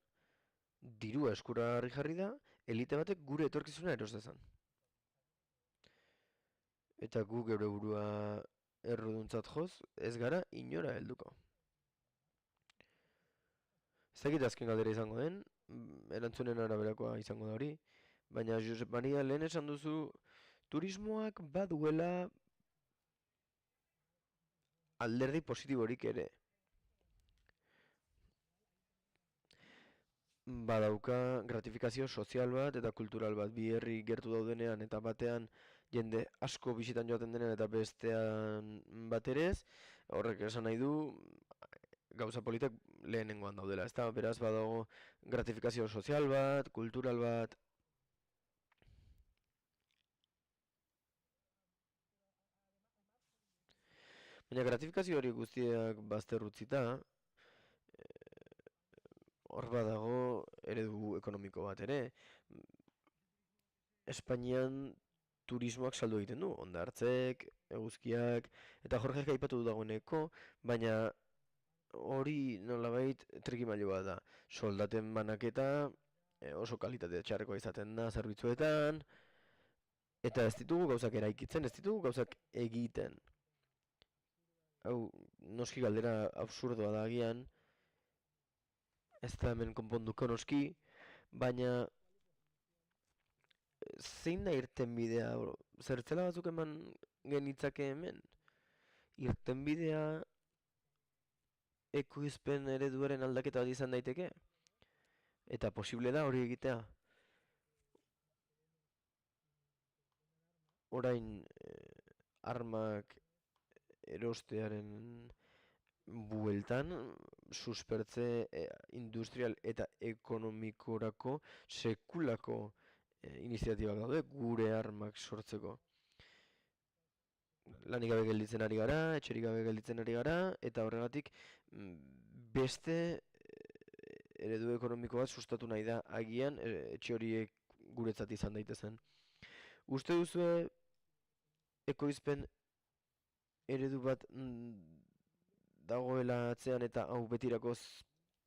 dirua eskuragarri jarri da, elite batek gure etorkizuna eros dezan. Eta gu geure burua erruduntzat joz, ez gara inora helduko. Ez dakit azken galdera izango den, erantzunen araberakoa izango da hori, baina Josep Maria lehen esan duzu, turismoak baduela alderdi positiborik ere. Badauka gratifikazio sozial bat eta kultural bat, bi herri gertu daudenean eta batean jende asko bisitan joaten denean eta bestean baterez, horrek esan nahi du gauza politak lehenengoan daudela, ezta? Beraz badago gratifikazio sozial bat, kultural bat. Baina gratifikazio hori guztiak bazterrutzita, hor badago eredu ekonomiko bat ere. Espainian turismoak saldu egiten du, hondartzek, eguzkiak, eta Jorgek aipatu du dagoeneko, baina hori nolabait trikimailu bat da. Soldaten banaketa oso kalitate txarrekoa izaten da zerbitzuetan, eta ez ditugu gauzak eraikitzen, ez ditugu gauzak egiten. Hau, noski galdera absurdoa da agian, ez da hemen konponduko noski, baina zein da irtenbidea? Zertzela batzuk eman genitzake hemen? Irtenbidea ekoizpen ereduaren aldaketa bat izan daiteke? Eta posible da hori egitea? Orain armak erostearen bueltan suspertze industrial eta ekonomikorako sekulako iniziatibak daude gure armak sortzeko. Lanik gabe gelditzen ari gara, etxerik gabe gelditzen ari gara, eta horregatik beste eredu ekonomiko bat sustatu nahi da agian etxe horiek guretzat izan daitezen. Uste duzue ekoizpen eredu bat dagoela atzean eta hau betirako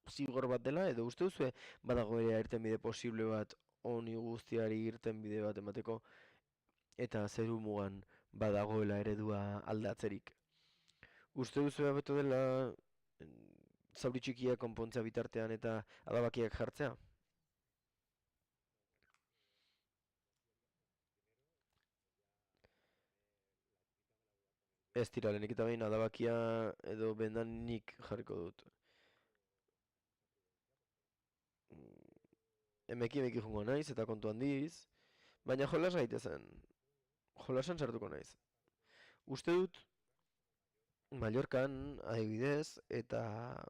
zigor bat dela, edo uste duzue badagoela irtenbide posible bat honi guztiari irtenbide bat emateko eta zeru mugan badagoela eredua aldatzerik? Uste duzue hobeto dela zauri txikiak konpontzea bitartean eta adabakiak jartzea? Ez dira, lehenik eta behin adabakia edo bendan nik jarriko dut. Emeki jungo naiz eta kontu handiz, baina jolas gaitezen. Jolasan sartuko naiz. Uste dut Mallorcan, adibidez, eta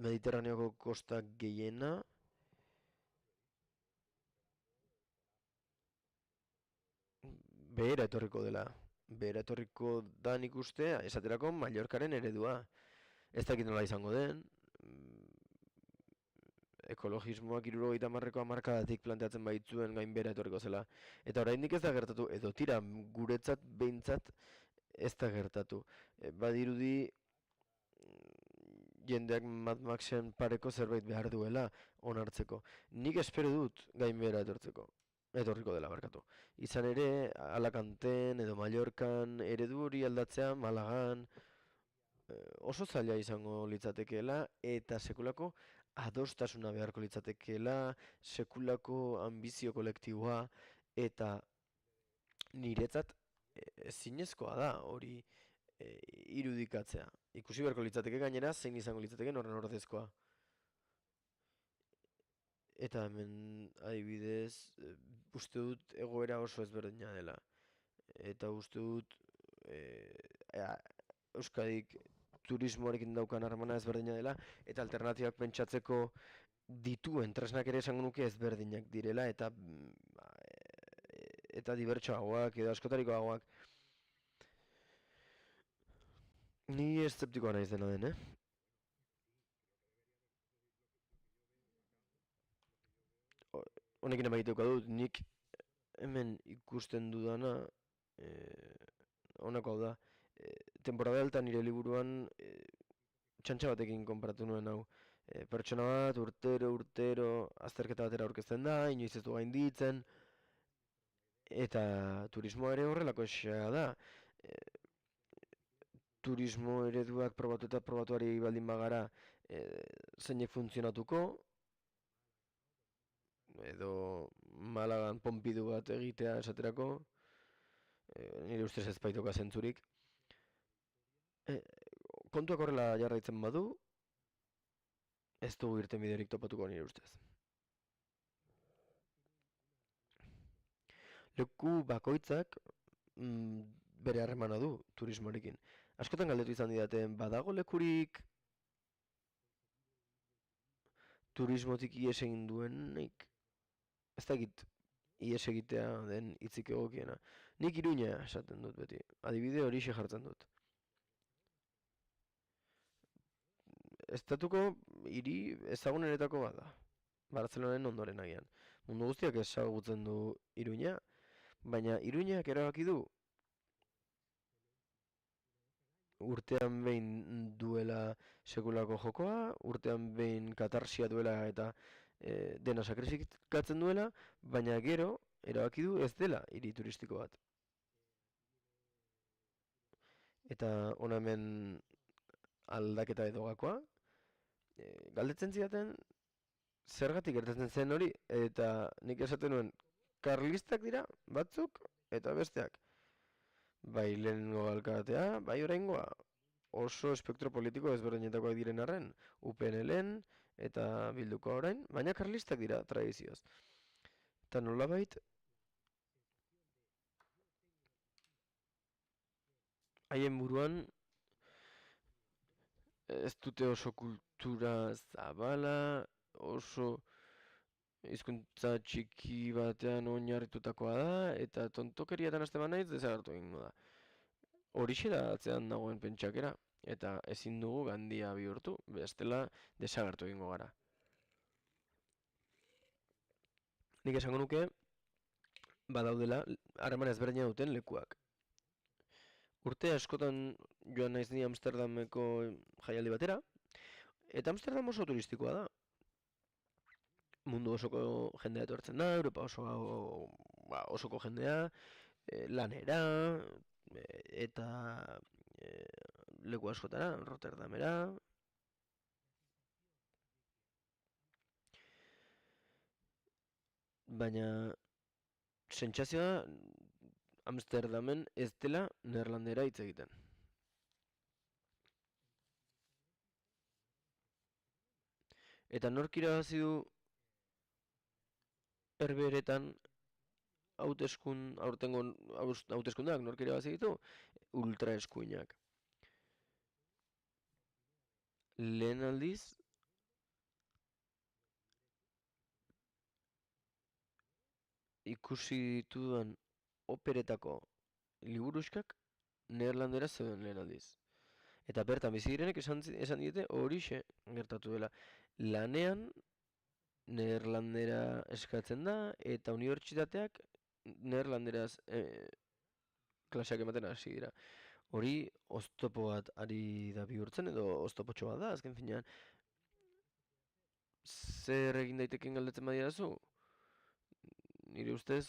Mediterraneoko kosta gehiena behera etorriko dela. Behera etorriko da nik uste, esaterako Mallorcaren eredua. Ez dakit nola izango den, ekologismoak 70ko hamarkadatik planteatzen baitzuen gainbehera etorriko zela. Eta oraindik ez da gertatu, edo tira guretzat behintzat ez da gertatu. Badirudi jendeak Mad Maxen pareko zerbait behar duela onartzeko. Nik espero dut gainbehera etorriko dela barkatu. Izan ere, Alacanten edo Mallorcan eredu hori aldatzea, Malagan, oso zaila izango litzatekeela eta sekulako adostasuna beharko litzatekeela, sekulako ambizio kolektiboa eta niretzat ezinezkoa da hori irudikatzea. Ikusi beharko litzateke gainera zein izango litzateke horren ordezkoa. Eta hemen adibidez, uste dut egoera oso ezberdina dela. Eta uste dut Euskadik turismoarekin daukan harremana ezberdina dela, eta alternatibak pentsatzeko dituen tresnak ere esango nuke ezberdinak direla, eta dibertsoagoak edo askotarikoagoak. Ni eszeptikoa naiz dena den, Honekin emaiteuka dut, nik hemen ikusten dudana, honako hau da, temporada alta nire liburuan txantxa batekin konparatu nuen hau. Pertsona bat urtero azterketa batera aurkezten da, inoiz ez du gainditzen, eta turismoa ere horrelako esea da. Turismo ereduak probatu eta probatuari baldin bagara zeinek funtzionatuko, edo Malagan Pompidu bat egitea esaterako, nire ustez ez baitoka zentzurik. Kontuak horrela jarraitzen badu, ez dugu irtenbiderik topatuko nire ustez. Leku bakoitzak bere harremana du turismoarekin. Askotan galdetu izan didaten, badago lekurik turismotik ihes egin duenik? Ez dakit ihes egitea den hitzik egokiena. Nik Iruña esaten dut beti, adibide horixe jartzen dut. Estatuko hiri ezagunenetako bat da, Bartzelonaen ondoren agian. Mundu guztiak ezagutzen du Iruña, baina Iruñak erabaki du urtean behin duela sekulako jokoa, urtean behin katarsia duela eta dena sakrifikatzen duela, baina gero erabaki du ez dela hiri turistiko bat. Eta hona hemen aldaketa edo gakoa, galdetzen zidaten zergatik gertatzen zen hori, eta nik esaten nuen karlistak dira batzuk eta besteak. Bai lehenengo alkatea, bai oraingoa. oso espektro politiko ezberdinetakoak diren arren, UPNL-en eta Bilduko orain, baina karlistak dira tradizioz. Eta nolabait, haien buruan ez dute oso kultura zabala, oso hizkuntza txiki batean oinarritutakoa da, eta tontokeriatan hasten banaiz desagertu egingo da. Horixe da atzean dagoen pentsakera, eta ezin dugu gandia bihurtu, bestela desagertu egingo gara. Nik esango nuke, badaudela, harreman ezberdina duten lekuak. Urte askotan joan naiz ni Amsterdameko jaialdi batera, eta Amsterdam oso turistikoa da. Mundu osoko jendea etortzen da, Europa osoko jendea, lanera, eta leku askotara, Rotterdamera. Baina sentsazioa Amsterdamen ez dela neerlandera hitz egiten. Eta nork irabazi du Herbeheretan hauteskundeak nork irabazi ditu? Ultraeskuinak. Lehen aldiz, ikusi ditudan operetako liburuxkak neerlandera zeuden lehen aldiz. Eta bertan bizi direnek esan diete horixe gertatu dela. Lanean neerlandera eskatzen da eta unibertsitateak neerlanderaz klaseak ematen hasi dira. Hori oztopo bat ari da bihurtzen edo oztopotxo bat da, azken finean. Zer egin daiteken galdetzen badidazu? Nire ustez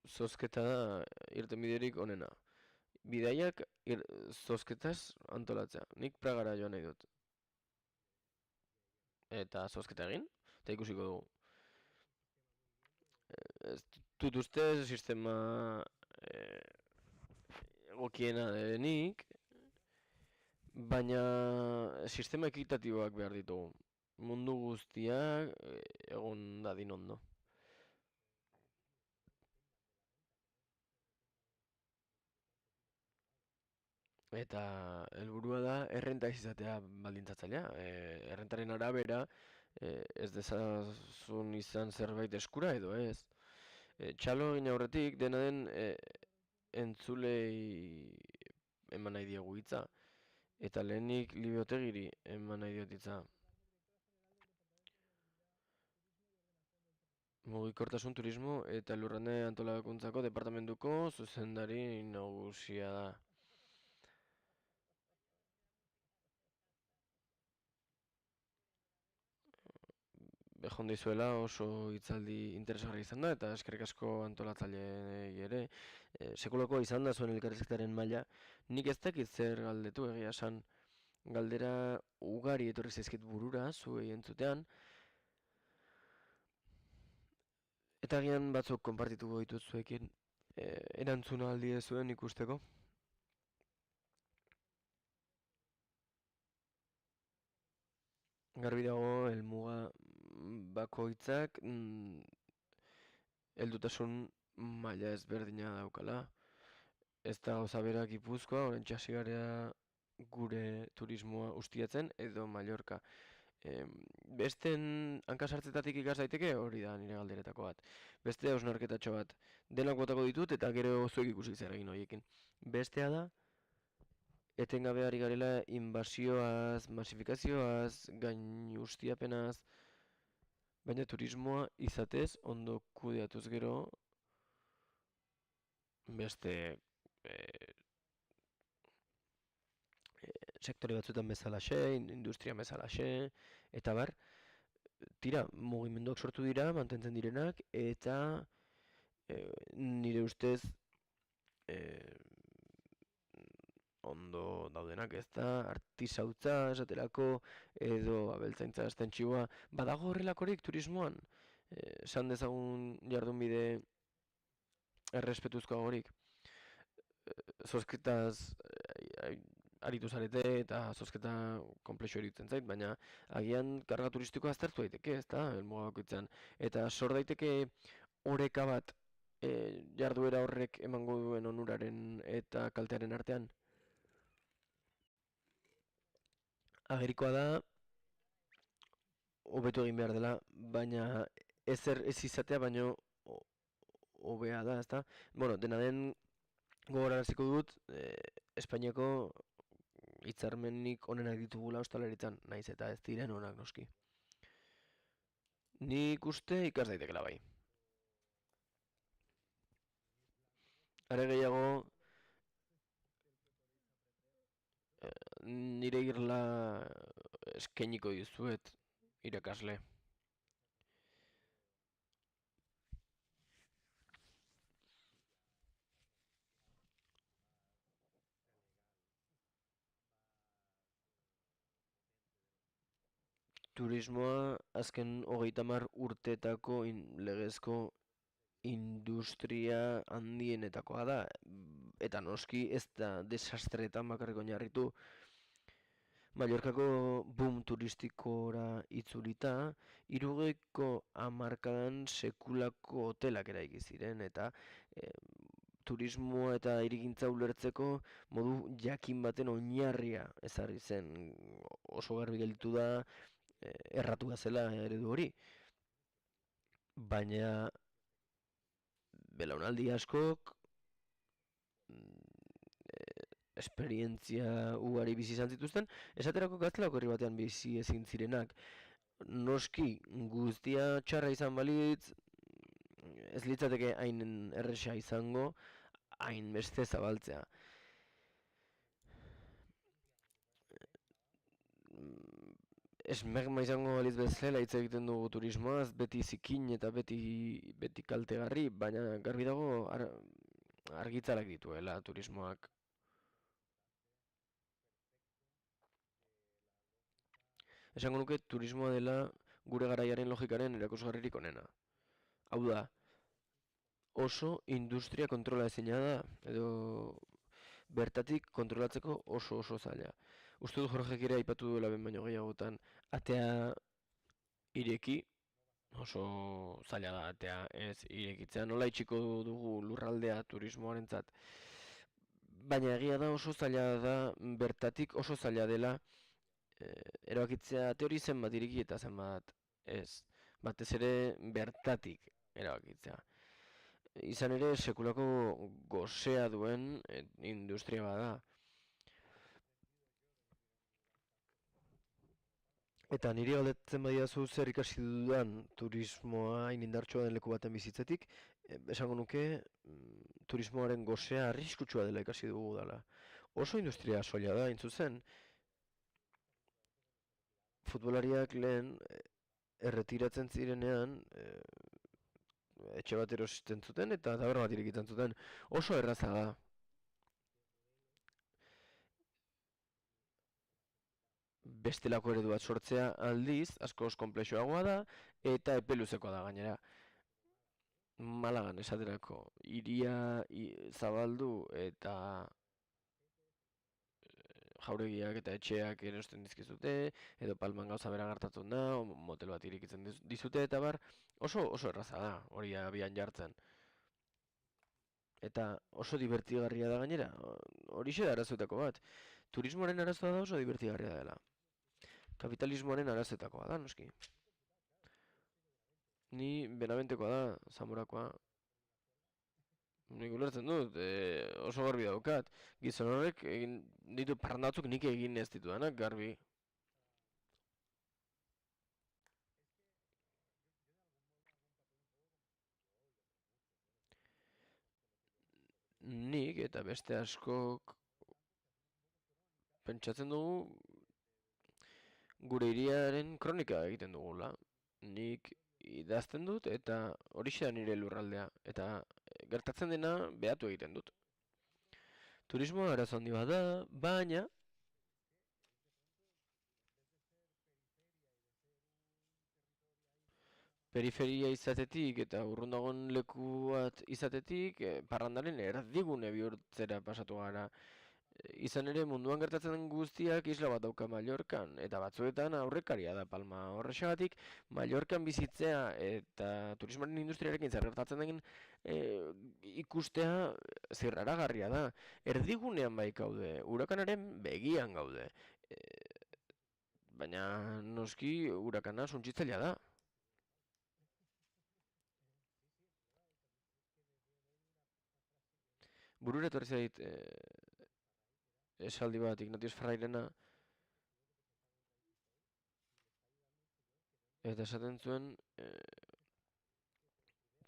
zozketa da irtenbiderik onena. Bidaiak zozketaz antolatzea. Nik Pragara joan nahi dut. Eta zozketa egin, eta ikusiko dugu. Ez dut uste sistema egokiena denik, baina sistema ekitatiboak behar ditugu. Mundu guztiak egon dadin ondo. Eta helburua da errenta ez izatea baldintzatzailea. Errentaren arabera ez dezazun izan zerbait eskura edo ez. Txalo egin aurretik dena den entzulei eman nahi diegu hitza. Eta lehenik Libe Otegiri eman nahi diot hitza. Mugikortasun turismo eta lurralde antolakuntzako departamentuko zuzendari nagusia da. Bejon dizuela oso hitzaldi interesgarri izan da eta eskerrik asko antolatzaileei ere. Sekulako izan da zuen elkarrizketaren maila. Nik ez dakit zer galdetu egia esan. Galdera ugari etorri zaizkit burura zuei entzutean. Eta agian batzuk konpartituko ditut zuekin. Erantzuna aldi zuen ikusteko. Garbi dago helmuga bakoitzak heldutasun maila ezberdina daukala. Ez da gauza bera Gipuzkoa, oraintxe hasi gara gure turismoa ustiatzen edo Mallorca. Besten hankasartzetatik ikas daiteke, hori da nire galderetako bat. Beste hausnarketatxo bat. Denak botako ditut eta gero zuek ikusi zer egin horiekin. Bestea da, etengabe ari garela inbasioaz, masifikazioaz, gain ustiapenaz, baina turismoa izatez ondo kudeatuz gero beste sektore batzuetan bezalaxe, industria bezalaxe, eta bar, tira, mugimenduak sortu dira, mantentzen direnak, eta nire ustez ondo daudenak ez da, artisautza esaterako, edo abeltzaintza estentxiboa, badago horrelakorik turismoan, esan dezagun jardunbide errespetuzkoagorik. zozketaz aritu zarete eta zozketa konplexu iruditzen zait, baina agian karga turistikoa aztertu daiteke, ezta, helmuga bakoitzean. Eta sor daiteke oreka bat jarduera horrek emango duen onuraren eta kaltearen artean. Agerikoa da hobetu egin behar dela, baina ezer ez izatea baino hobea da, ezta? Bueno, dena den gogoraraziko dut, Espainiako hitzarmenik onenak ditugula ostalaritzan, naiz eta ez diren onak noski. Nik uste ikas daitekela bai. Are gehiago, nire irla eskainiko dizuet irakasle. Turismoa azken 30 urteetako legezko industria handienetakoa da, eta noski ez da desastreetan bakarrik oinarritu. Mallorcako boom turistikora itzulita, 60ko hamarkadan sekulako hotelak eraiki ziren, eta turismoa eta hirigintza ulertzeko modu jakin baten oinarria ezarri zen. Oso garbi gelditu da erratu zela eredu hori. Baina belaunaldi askok esperientzia ugari bizi izan zituzten, esaterako Gaztelako herri batean bizi ezin zirenak. Noski guztia txarra izan balitz, ez litzateke hain erresa izango, hain beste zabaltzea. Esmegma izango balitz bezala hitz egiten dugu turismoaz, beti zikin eta beti kaltegarri, baina garbi dago argitzalak dituela turismoak. Esango nuke turismoa dela gure garaiaren logikaren erakusgarririk onena. Hau da, oso industria kontrola ezina da, edo bertatik kontrolatzeko oso zaila. Uste dut Jorgek ere aipatu duela behin baino gehiagotan, atea ireki, oso zaila da atea ez irekitzea, nola itxiko dugu lurraldea turismoarentzat. Baina egia da oso zaila da, bertatik oso zaila dela, erabakitzea teori zenbat ireki eta zenbat ez. Batez ere bertatik erabakitzea. Izan ere sekulako gosea duen industria bada. Eta niri galdetzen badiazu zer ikasi dudan turismoa hain indartsua den leku baten bizitzetik, esango nuke turismoaren gosea arriskutsua dela ikasi dugu dela. Oso industria soila da, hain zuzen. Futbolariak lehen erretiratzen zirenean etxe bat erosten zuten eta taberna bat irekitzen zuten. Oso erraza da. Bestelako eredu bat sortzea aldiz, askoz konplexuagoa da, eta epe luzekoa da gainera. Malagan esaterako, hiria zabaldu eta jauregiak eta etxeak erosten dizkizute, edo Palman gauza bera gertatzen da, motel bat irekitzen dizute, eta bar, oso erraza da, hori abian jartzen. Eta oso divertigarria da gainera, horixe da arazoetako bat. Turismoaren arazoa da oso divertigarria dela. Kapitalismoaren arazoetakoa da, noski. Ni Benaventekoa da, Zamorakoa. Nik ulertzen dut, oso garbi daukat. Gizon horrek egin ditu parrandatzuk nik egin ez ditudanak, garbi. Nik eta beste askok pentsatzen dugu gure hiriaren kronika egiten dugula. Nik idazten dut eta horixe da nire lurraldea. Eta gertatzen dena behatu egiten dut. Turismoa arazo handi bat da, baina periferia izatetik eta urrun dagoen leku bat izatetik parrandaren erdigune bihurtzera pasatu gara. Izan ere munduan gertatzen den guztiak isla bat dauka Mallorcan, eta batzuetan aurrekaria da Palma. Horrexegatik Mallorcan bizitzea eta turismoaren industriarekin zer gertatzen den ikustea zirraragarria da. Erdigunean bai gaude, hurakanaren begian gaude. Baina noski hurakana suntsitzailea da. Burura etorri zait esaldi bat Ignatius Ferrairena, eta esaten zuen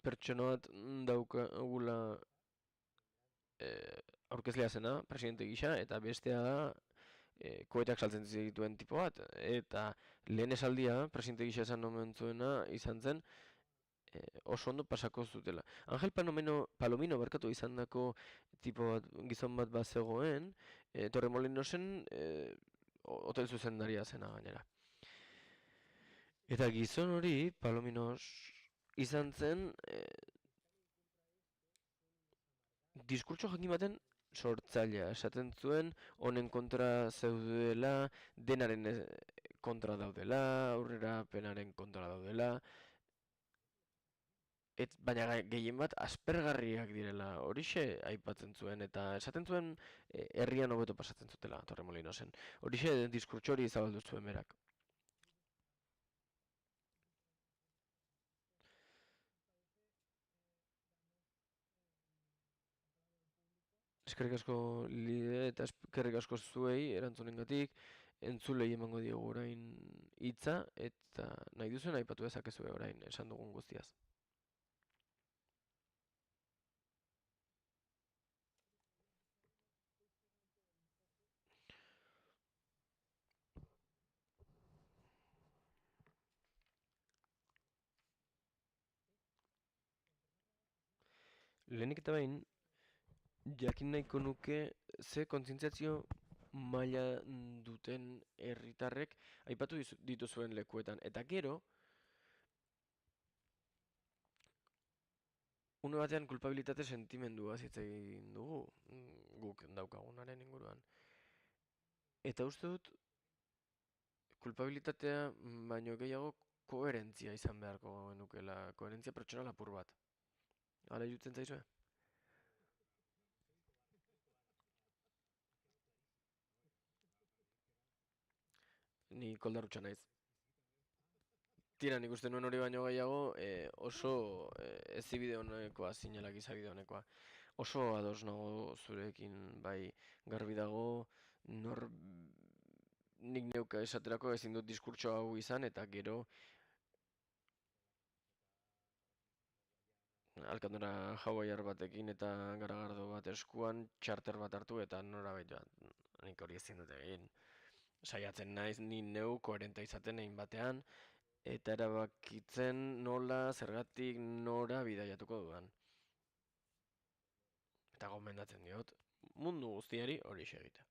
pertsona bat daukagula aurkezlea zena, presidente gisa, eta bestea da koeteak saltzen zituen tipo bat, eta lehen esaldia, presidente gisa esan omen zuena izan zen, oso ondo pasako zutela. Angel Palomino barkatu izandako tipo bat, gizon bat bazegoen, Torremolinosen hotel zuzendaria zena gainera. Eta gizon hori, Palominos, izan zen diskurtso jakin baten sortzailea. Esaten zuen honen kontra zeudela, denaren kontra daudela, aurrerapenaren kontra daudela, baina gehien bat aspergarriak direla, horixe aipatzen zuen, eta esaten zuen herrian hobeto pasatzen zutela Torremolinosen. Horixe diskurtso hori zabaldu zuen berak. Eskerrik asko Lide eta eskerrik asko zuei erantzunengatik. Entzulei emango diogu orain hitza, eta nahi duzuen aipatu dezakezue orain esan dugun guztiaz. Lehenik eta behin, jakin nahiko nuke ze kontzientziazio maila duten herritarrek aipatu dituzuen lekuetan. Eta gero, une batean kulpabilitate sentimendua hitz egin dugu, guk daukagunaren inguruan. Eta uste dut, kulpabilitatea baino gehiago koherentzia izan beharko genukela, koherentzia pertsonal apur bat. Hala jutzen zaizue? Ni koldarrutxa naiz. Tira, nik uste nuen hori baino gehiago oso ezibide honekoa, zinela gizabide honekoa. Oso ados nago zurekin, bai garbi dago, nik neuka esaterako ezin dut diskurtso hau izan, eta gero alkandora hawaiar batekin eta garagardo bat eskuan, txarter bat hartu eta norabait joan. Nik hori ezin dut egin. Saiatzen naiz ni neu koherenta izaten egin batean, eta erabakitzen nola, zergatik, nora bidaiatuko dudan. Eta gomendatzen diot, mundu guztiari hori egitea.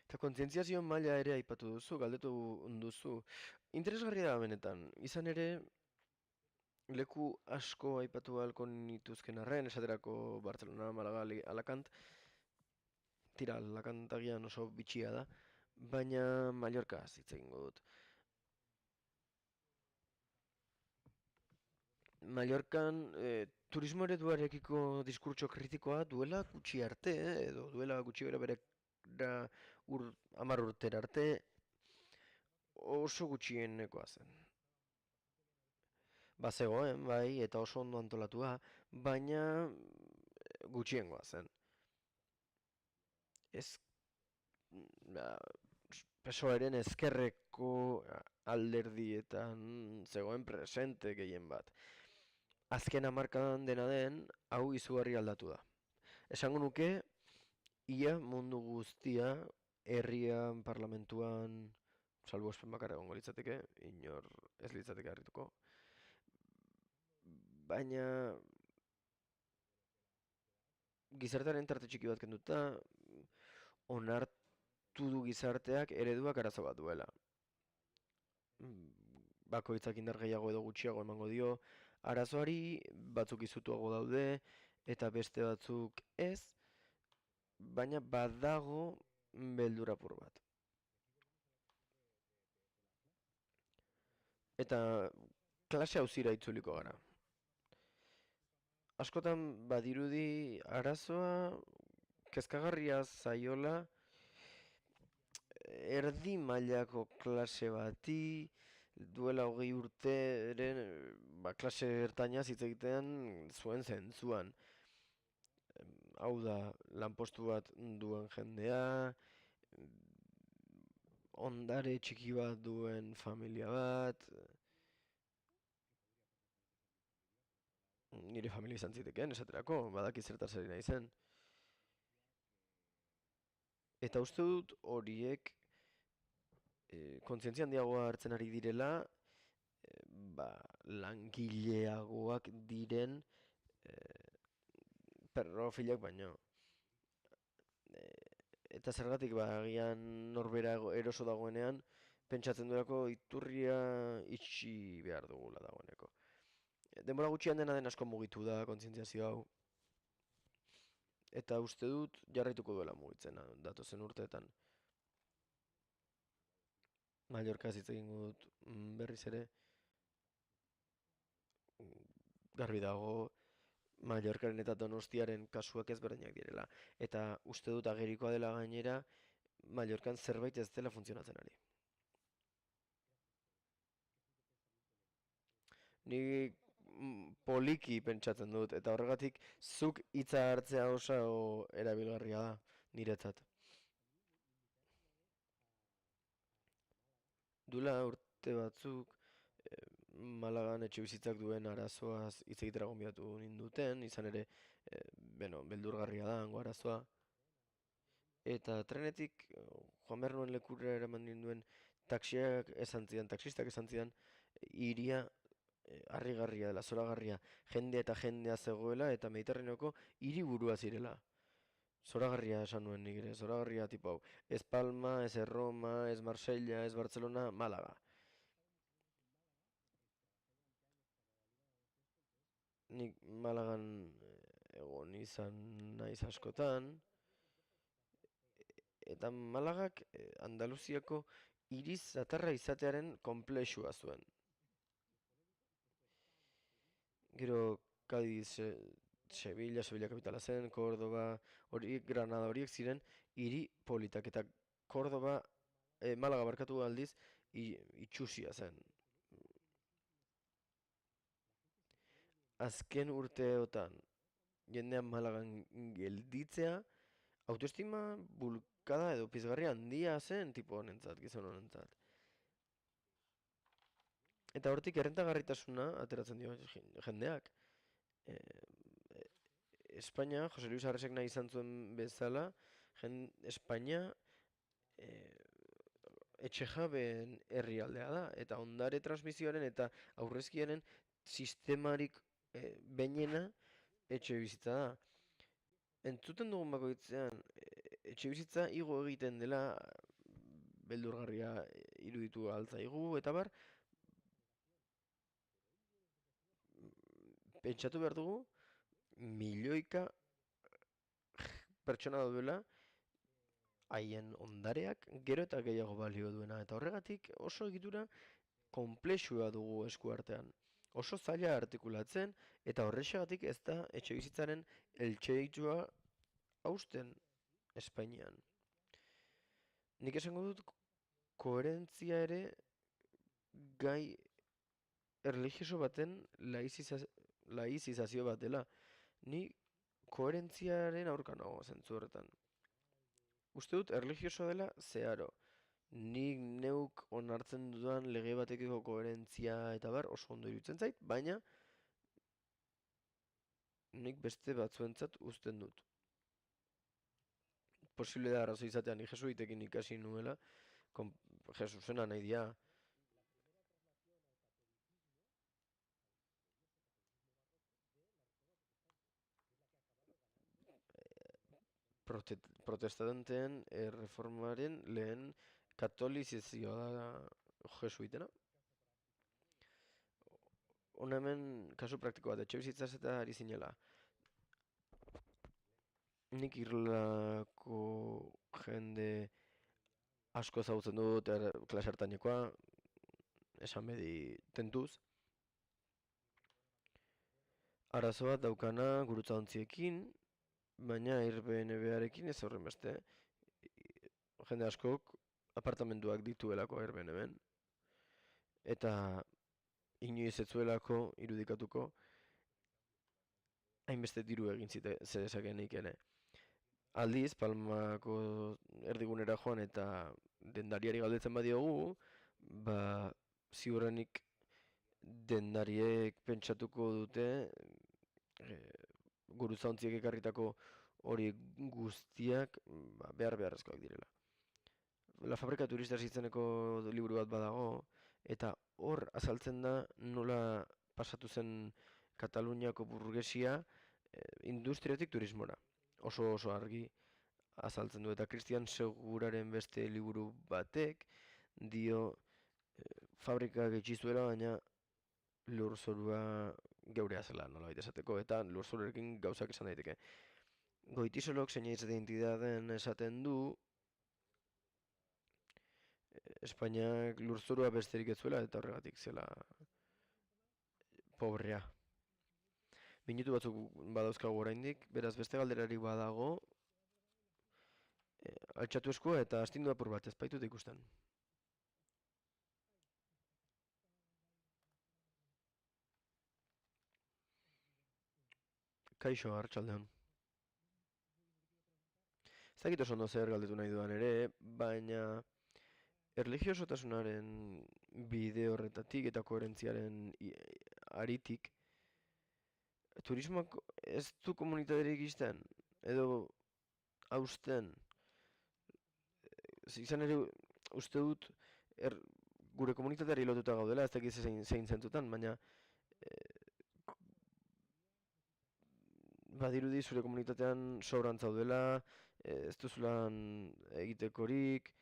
Eta kontzientziazio maila ere aipatu duzu, galdetu duzu. Interesgarria da benetan, izan ere, leku asko aipatu ahalko nituzken arren, esaterako Barcelona, Malaga, Alakant. Tira, Alakant agian oso bitxia da, baina Mallorca hitz egingo dut. Mallorcan turismo ereduarekiko diskurtso kritikoa duela gutxi arte, edo duela gutxi bera 10 urtera arte, oso gutxienekoa zen. Bazegoen, bai, eta oso ondo antolatua, baina gutxiengoa zen. PSOEren ezkerreko alderdietan zegoen presente gehien bat. Azken hamarkadan dena den, hau izugarri aldatu da. Esango nuke, ia mundu guztia, herrian, parlamentuan, salbu espen bakarra egongo litzateke, inor ez litzateke harrituko. Baina gizartearen tarte txiki bat kenduta, onartu du gizarteak ereduak arazo bat duela. bakoitzak indar gehiago edo gutxiago emango dio arazoari, batzuk izutuago daude eta beste batzuk ez, baina badago beldur apur bat. Eta klase auzira itzuliko gara. Askotan badirudi arazoa kezkagarria zaiola erdi mailako klase bati, duela 20 urteren klase ertainaz hitz egitean zuen zentzuan. Hau da, lanpostu bat duen jendea, ondare txiki bat duen familia bat, nire familia izan zitekeen, esaterako, badaki zertaz ari naizen. Eta uste dut horiek kontzientzia handiagoa hartzen ari direla, langileagoak diren perrofilak baino. Eta zergatik agian norbera eroso dagoenean, pentsatzen duelako iturria itxi behar dugula dagoeneko. Denbora gutxian dena den asko mugitu da kontzientziazio hau. Eta uste dut jarraituko duela mugitzen datozen urteetan. Mallorca hitz egingo dut berriz ere. Garbi dago Mallorcaren eta Donostiaren kasuak ezberdinak direla. Eta uste dut agerikoa dela gainera Mallorcan zerbait ez dela funtzionatzen ari. Ni poliki pentsatzen dut, eta horregatik zuk hitza hartzea oso erabilgarria da niretzat. Duela urte batzuk Malagan etxe bizitzak duen arazoaz hitz egitera gonbidatu ninduten, izan ere beldurgarria da hango arazoa. Eta trenetik joan behar nuen lekura eraman ninduen taxistak esan zidan, hiria harrigarria dela, zoragarria, jendea eta jendea zegoela eta Mediterraneoko hiriburua zirela. Zoragarria esan nuen nik ere, zoragarria tipo hau. Ez Palma, ez Roma, ez Marsella, ez Barcelona, Malaga. Nik Malagan egon izan naiz askotan, eta Malagak Andaluziako hiri zatarra izatearen konplexua zuen. Gero Cádiz, Sevilla kapitala zen, Córdoba, Granada horiek ziren hiri politak, eta Malaga barkatu aldiz itxusia zen. Azken urteotan jendean Malagan gelditzea, autoestima bulkada edo pizgarria handia zen tipo honentzat, gizon honentzat. Eta hortik errentagarritasuna ateratzen dio jendeak. Espainia, Jose Luis Arresek nahi izan zuen bezala, Espainia etxejabeen herrialdea da, eta ondare transmisioaren eta aurrezkiaren sistemarik behinena etxe bizitza da. Entzuten dugun bakoitzean, etxe bizitza igo egiten dela beldurgarria iruditu altzaigu, eta bar, pentsatu behar dugu, milioika pertsona daudela, haien ondareak gero eta gehiago balio duena. Eta horregatik oso egitura konplexua dugu eskuartean. Oso zaila artikulatzen, eta horrexegatik ez da etxe bizitzaren eltxeitua hausten Espainian. Nik esango dut koherentzia ere gai erlijioso baten laizizazio bat dela. Ni koherentziaren aurka nago zentzu horretan. Uste dut erlijioso dela zeharo. Nik neuk onartzen dudan lege batekiko koherentzia eta bar oso ondo iruditzen zait, baina nik beste batzuentzat uzten dut. Posible da arrazo izatea, ni jesuitekin ikasi nuela, Jesusena nahi dia. Protestanteen reformaren lehen katolizazioa da jesuitena. hona hemen kasu praktiko bat, etxebizitzaz eta ari zinela. Nik Irlako jende asko ezagutzen dut, klase hartainekoa, esan bedi tentuz. Arazo bat daukana gurutzaontziekin, baina Airbnb-arekin ez horren beste. Jende askok apartamentuak dituelako Airbnb-en, eta inoiz ez zuelako irudikatuko hainbeste diru egin zedezakeenik ere. Aldiz, Palmako erdigunera joan eta dendariari galdetzen badiogu, ziurrenik dendariek pentsatuko dute gurutzaontziek ekarritako hori guztiak beharrezkoak direla. La Fabrika Turistas izeneko liburu bat badago, eta hor azaltzen da nola pasatu zen Kataluniako burgesia industriatik turismora. Oso argi azaltzen du, eta Christian Seguraren beste liburu batek dio fabrikak itxi zuela, baina lurzorua geurea zela, nolabait esateko, eta lurzoruekin gauzak esan daiteke. Goitisolok señais de identidaden esaten du Espainiak lurzorua besterik ez zuela eta horregatik zela pobrea. Minutu batzuk badauzkagu oraindik, beraz beste galderarik badago, altxatu eskua eta astindu apur bat, ez baitut ikusten. Kaixo, arratsaldeon. Ez dakit oso ondo zer galdetu nahi dudan ere, baina erlijiosotasunaren bide horretatik eta koherentziaren aritik, turismoak ez du komunitaterik izten, edo hausten. Izan ere, uste dut, gure komunitateari lotuta gaudela, ez dakit zein zentutan, baina badirudi zure komunitatean sobran zaudela, ez duzulan egitekorik,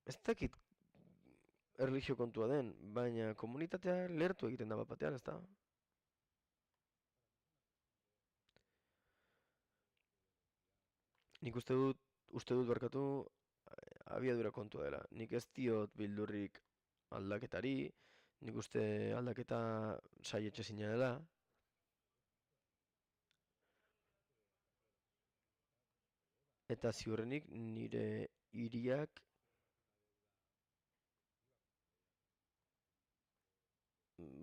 ez dakit erlijio kontua den, baina komunitatea lertu egiten da bat batean, ez da? Nik uste dut barkatu abiadura kontua dela. Nik ez diot bildurrik aldaketari, nik uste aldaketa saietxezina dela. Eta ziurrenik nire hiriak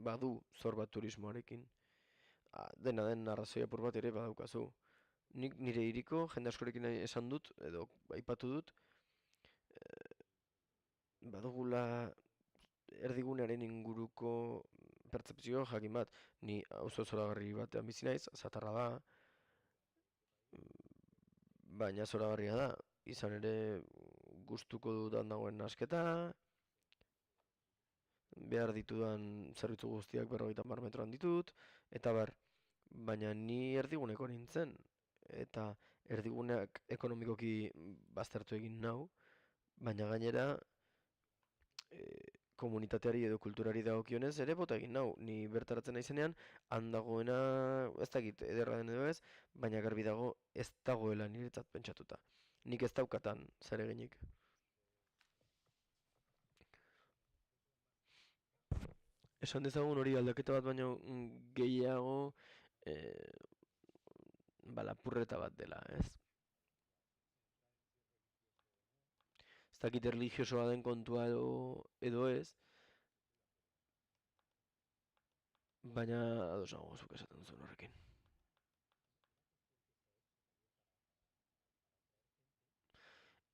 badu zor bat turismoarekin. Dena den arrazoia apur bat ere badaukazu. Nik nire hiriko jende askorekin esan dut, edo aipatu dut, badugula erdigunearen inguruko pertzepzio jakin bat. Ni auzo zoragarri batean bizi naiz, zatarra da, baina zoragarria da. Izan ere gustuko dudan dagoen nasketa, behar ditudan zerbitzu guztiak 50 metroan ditut, eta baina ni erdiguneko nintzen, eta erdiguneak ekonomikoki baztertu egin nau, baina gainera komunitateari edo kulturari dagokionez ere bota egin nau. Ni bertaratzen naizenean, handagoena ez dakit ederra den edo ez, baina garbi dago ez dagoela niretzat pentsatuta. Nik ez daukatan zereginik. Esan dezagun hori aldaketa bat baino gehiago lapurreta bat dela, ez? Ez dakit erlijiosoa den kontua edo ez, baina ados nago zuk esaten duzun horrekin.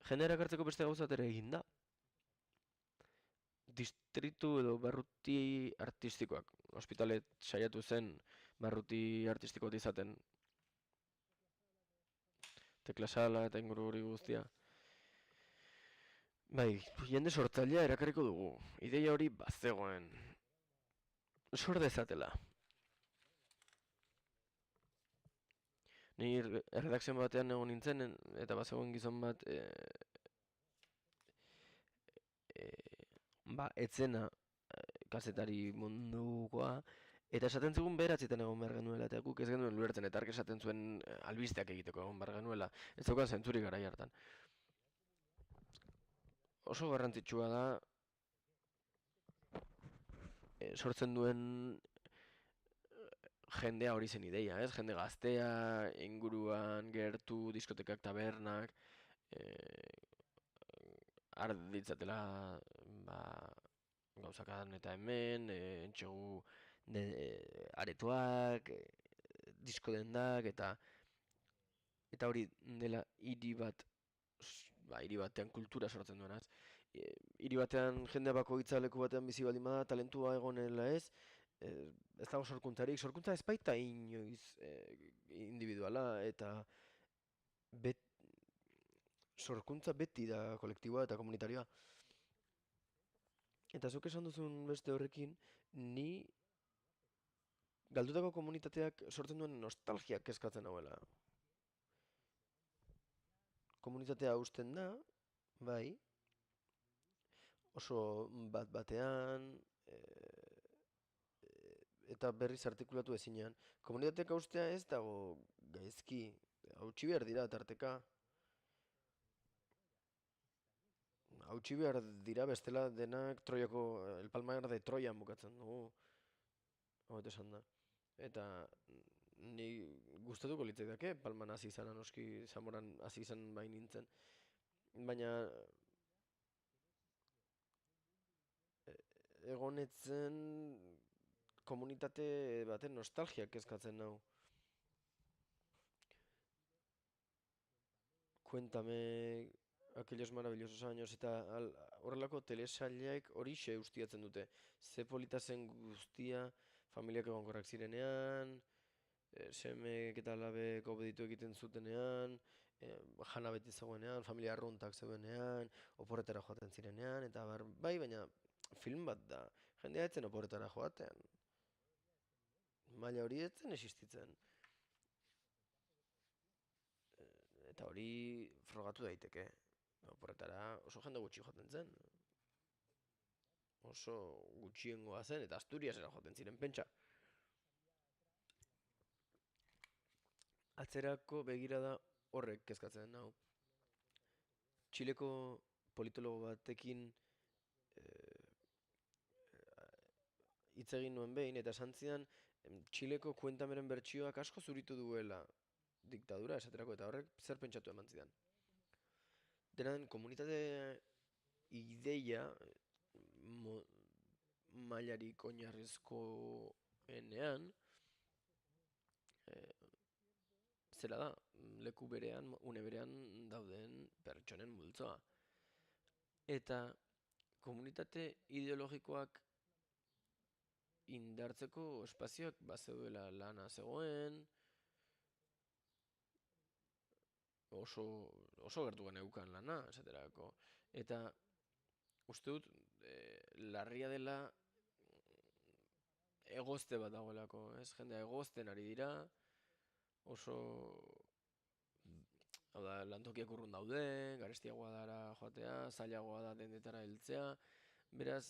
Jendea erakartzeko beste gauzat ere egin da. Distritu edo barruti artistikoak. Ospitalet saiatu zen barruti artistikoak izaten. Teklasala eta inguru hori guztia. Bai, jende sortzailea erakarriko dugu. Ideia hori bazegoen. Sor dezatela. Ni erredakzio batean egon nintzen, eta bazegoen gizon bat etzena kazetari mundukoa, eta esaten zigun beratzietan egon behar genuela, eta guk ez genuen ulertzen, eta ark esaten zuen albisteak egiteko egon behar genuela, ez daukan zentzurik garai hartan. Oso garrantzitsua da, sortzen duen jendea hori zen ideia, ez? Jende gaztea, inguruan, gertu, diskotekak, tabernak, har ditzatela gauzakan eta hemen, entxegu aretoak, disko dendak, eta hori dela hiri bat, hiri batean kultura sortzen duenaz. Hiri batean jende bakoitza leku batean bizi baldin bada, talentua egonela ez dago sorkuntzarik. Sorkuntza ez baita inoiz individuala, eta sorkuntza beti da kolektiboa eta komunitarioa. Eta zuk esan duzun beste horrekin, ni galdutako komunitateak sortzen duen nostalgiak kezkatzen hauela. Komunitatea hausten da, bai, oso batean, eta berriz artikulatu ezinean. Komunitateak haustea ez dago gaizki, hautsi behar dira tarteka. Hautsi behar dira bestela denak Troiako, El Palmar de Troian bukatzen dugu. Hau esan da. Eta ni gustatuko litzaidake Palman hasi izan, noski Zamoran hasi izan bai nintzen. Baina egonetzen komunitate baten nostalgiak kezkatzen nau. Cuéntame aquellos maravillosos años, eta horrelako telesailaik horixe ustiatzen dute. Ze polita zen guztia, familiak egonkorrak zirenean, semeek eta alabek obeditu egiten zutenean, jana beti zegoenean, familia arruntak zeuenean, oporretara joaten zirenean, eta bai, baina film bat da. Jendea etzen oporretara joaten. Maila hori etzen existitzen. Eta hori frogatu daiteke. Oporretara oso jende gutxi joaten zen. Oso gutxiengoa zen, eta Asturiasera joaten ziren, pentsa. Atzerako begirada horrek kezkatzen nau. Txileko politologo batekin hitz egin nuen behin, eta esan zidan Txileko Cuéntameren bertsioak asko zuritu duela diktadura esaterako, eta horrek zer pentsatu eman zidan. Dena den, komunitate ideia mailarik oinarrizkoenean zera da, leku berean, une berean dauden pertsonen multzoa. Eta komunitate ideologikoak indartzeko espazioak bazeuela lana zegoen, oso gertu geneukan lana, esaterako. Eta uste dut, larria dela egozte bat dagoelako, ez? Jendea egozten ari dira, oso, hau da, lantokiak urrun daude, garestiagoa dara joatea, zailagoa da dendetara heltzea, beraz,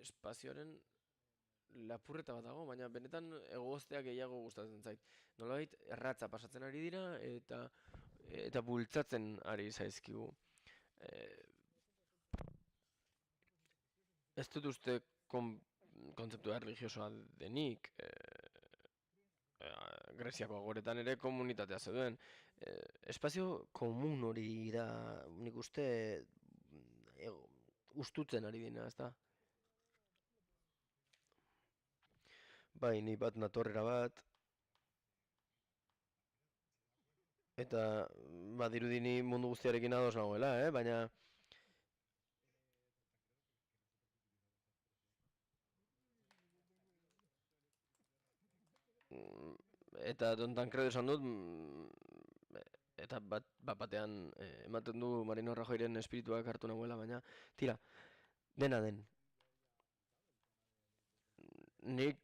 espazioaren lapurreta bat dago, baina benetan egoztea gehiago gustatzen zait. Nolabait erratza pasatzen ari dira eta bultzatzen ari zaizkigu. Ez dut uste kontzeptua erlijiosoa denik, Greziako agoretan ere komunitatea zeuden. Espazio komun hori da, nik uste ustutzen ari dina, ez da? Bai, ni bat natorrera bat, eta badirudi ni mundu guztiarekin ados nagoela, baina eta Don Tancredo esan dut, eta batean ematen du Mariano Rajoyren espirituak hartu nagoela, baina tira, dena den. Nik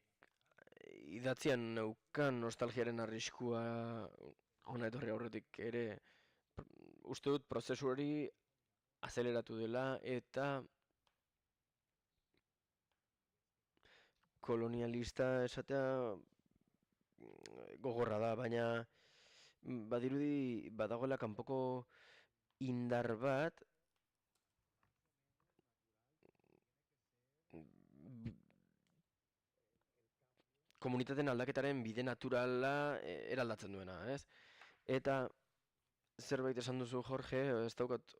idatzian neukan nostalgiaren arriskua hona etorri aurretik ere, uste dut prozesu hori azeleratu dela, eta kolonialista esatea gogorra da, baina badirudi badagoela kanpoko indar bat komunitateen aldaketaren bide naturala eraldatzen duena, ez? Eta zerbait esan duzu, Jorge, ez daukat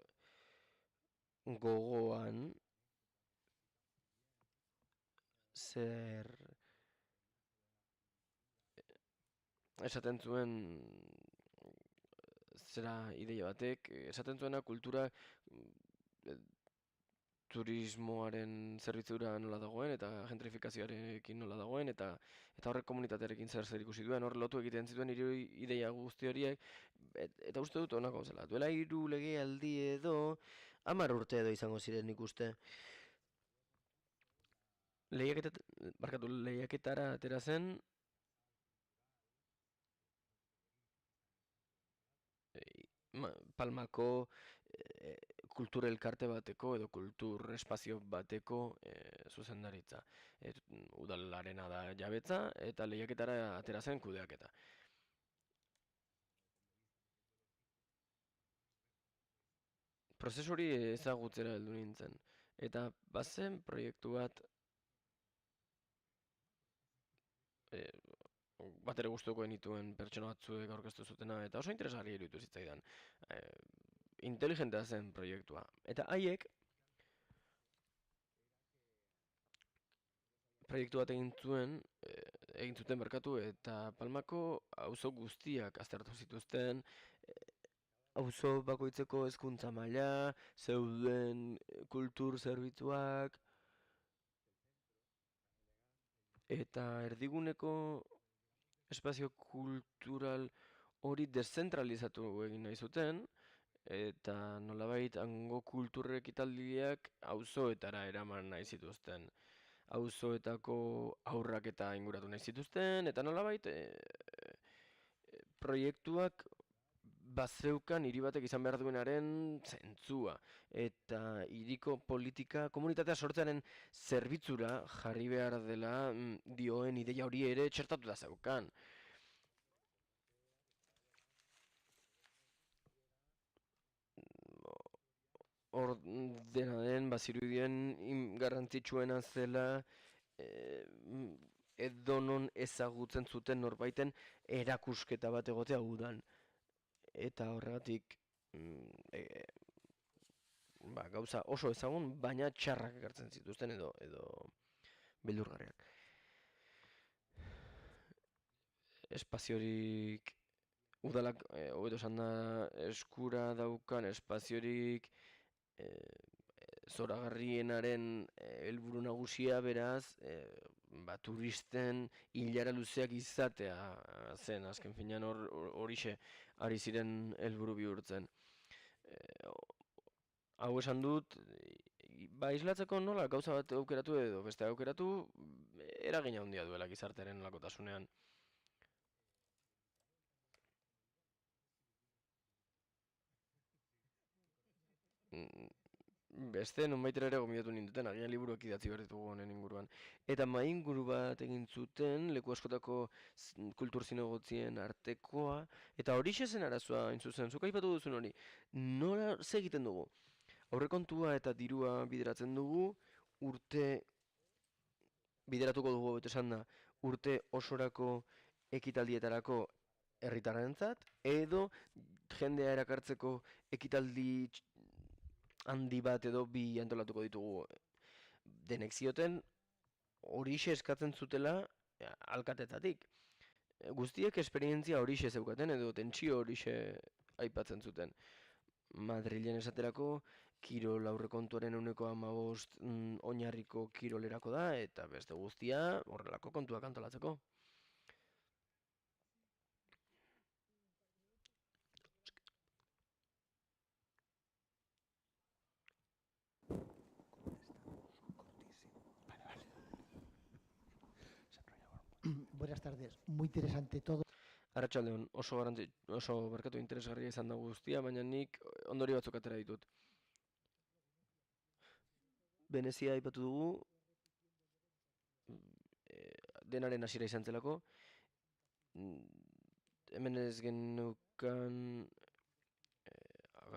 gogoan zer esaten zuen zera ideia batek, esaten zuena kultura turismoaren zerbitzura nola dagoen eta gentrifikazioarekin nola dagoen eta horrek komunitatearekin zer ikusi duen, hor lotu egiten zituen hiru ideia guzti horiek eta uste dut honako zela. Duela 3 legealdi edo 10 urte edo izango ziren nik uste. Lehiaketara atera zen Palmako kultur elkarte bateko edo kultur espazio bateko zuzendaritza. Udalarena da jabetza eta lehiaketara atera zen kudeaketa. Prozesu hori ezagutzera heldu nintzen. Eta bazen proiektu bat ere gustuko genituen pertsona batzuek aurkeztu zutena eta oso interesgarria iruditu zitzaidan. Inteligentea zen proiektua. Eta haiek proiektu bat egin zuten merkatu eta Palmako auzo guztiak aztertu zituzten, auzo bakoitzeko hezkuntza maila, zeuden kultur zerbitzuak eta erdiguneko espazio kultural hori deszentralizatu egin nahi zuten eta nolabait hango kultur ekitaldiak auzoetara eraman nahi zituzten. Auzoetako haurrak eta inguratu nahi zituzten eta nolabait proiektuak bazeukan hiri batek izan behar duenaren zentzua eta hiriko politika komunitatea sortzearen zerbitzura jarri behar dela dioen ideia hori ere txertatuta zeukan. Hor dena den bazirudien garrantzitsuena zela edonon ezagutzen zuten norbaiten erakusketa bat egotea udan. Eta horregatik gauza oso ezagun, baina txarrak ekartzen zituzten edo beldurgarriak. Espaziorik udalak, hobeto esan da, eskura daukan espaziorik zoragarrienaren helburu nagusia beraz, turisten ilara luzeak izatea zen, azken finean horixe ari ziren helburu bihurtzen. Hau esan dut, islatzeko nola gauza bat aukeratu edo beste aukeratu eragina handia duela gizartearen lakotasunean. Beste nonbaitera ere gomidatu ninduten, agian liburuak idatzi behar ditugu honen inguruan. Eta inguru bat egin zuten, leku askotako kultur zinegotzien artekoa, eta horixe zen arazoa hain zuzen, zuk aipatu duzun hori, nola egiten dugu? Aurrekontua eta dirua bideratzen dugu, bideratuko dugu beto esan da, urte osorako ekitaldietarako herritarrentzat, edo jendea erakartzeko ekitaldi handi bat edo bi antolatuko ditugu. Denek zioten horixe eskatzen zutela alkatetatik. Guztiek esperientzia horixe zeukaten edo tentsio horixe aipatzen zuten. Madrilen esaterako kirol aurrekontuaren 15% oinarriko kirolerako da eta beste guztia horrelako kontuak antolatzeko. Buenas tardes, muy interesante todo. Arratsaldeon, oso barkatu interesgarria izan da guztia, baina nik ondori batzuk atera ditut. Venezia aipatu dugu, denaren hasiera izan zelako, hemen ez geneukan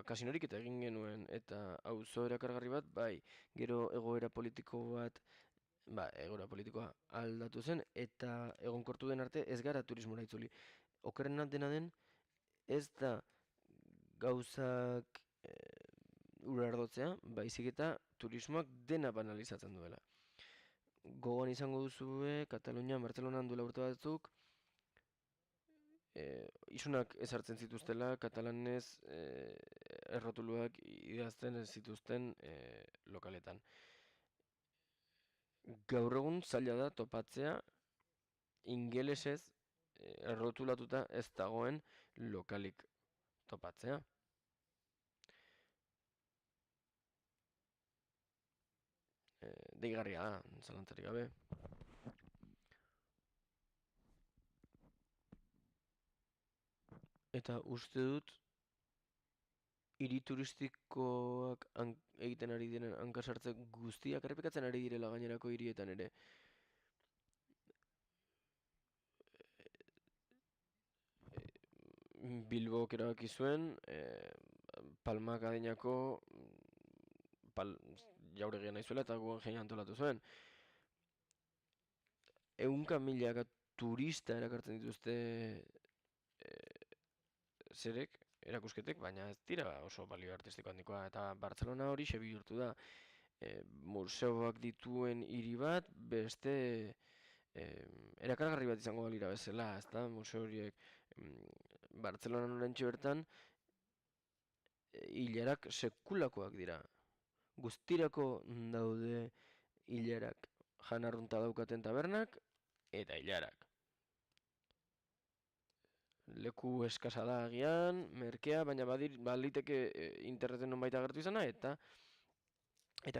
kasinorik eta egin genuen, eta auzo erakargarri bat, bai, gero egoera politikoa aldatu zen, eta egonkortu den arte ez gara turismora itzuli. Okerrena dena den, ez da gauzak urardotzea, baizik eta turismoak dena banalizatzen duela. Gogoan izango duzue, Katalunian, Bartzelonan duela urte batzuk, isunak ezartzen zituztela, katalanez errotuluak idazten ez zituzten lokaletan. Gaur egun zaila da topatzea ingelesez errotulatuta ez dagoen lokalik topatzea. Deigarria da, zalantzarik gabe. Eta uste dut, hiri turistikoak egiten ari diren hankasartze guztiak errepikatzen ari direla gainerako hirietan ere. Bilbok erabaki zuen, Palmak adinako jauregia nahi zuela eta Guggenheim antolatu zuen. 100.000 turista erakartzen dituzte erakusketek, baina ez dira oso balio artistiko handikoa, eta Bartzelona hori bihurtu da. Museoak dituen hiri bat, beste erakargarri bat izango balira bezala, ezta, museo horiek. Bartzelonan orentxe bertan, hilarak sekulakoak dira. Guztirako daude hilarak, janarrunta daukaten tabernak, eta hilarak. Leku eskasa da agian, merkea, baina baliteke interneten nonbait agertu izana, eta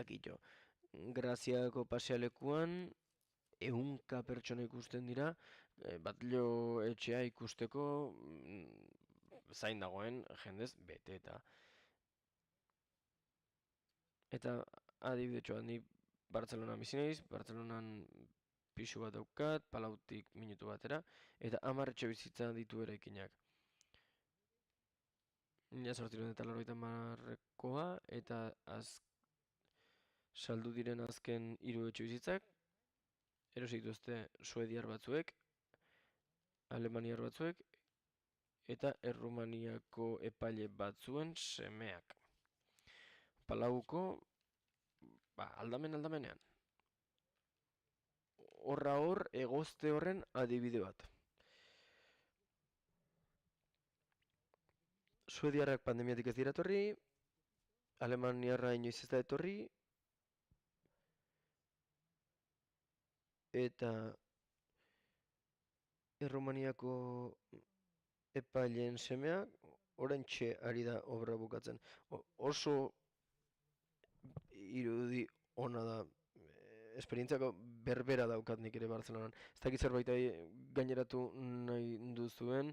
kito. Graziako pasealekuan 100 pertsona ikusten dira, Batlio etxea ikusteko zain dagoen jendez beteta. Eta adibidetxoa, ni Bartzelonan bizi naiz, Bartzelonan pisu bat daukat, Palautik minutu batera, eta 10 etxebizitza ditu eraikinak. 1880koa, eta saldu diren azken 3 etxebizitzak, erosi dituzte suediar batzuek, alemaniar batzuek, eta Errumaniako epaile batzuen semeak. Palauko, aldamenean. Horra egozte horren adibide bat. Suediarrak pandemiatik ez dira etorri, alemaniarra inoiz ez da etorri, eta Errumaniako epaileen semeak oraintxe ari da obra bukatzen. Oso irudi ona da, esperientziako berbera daukat nik ere Bartzelonan. Ez dakit zerbait gaineratu nahi duzuen,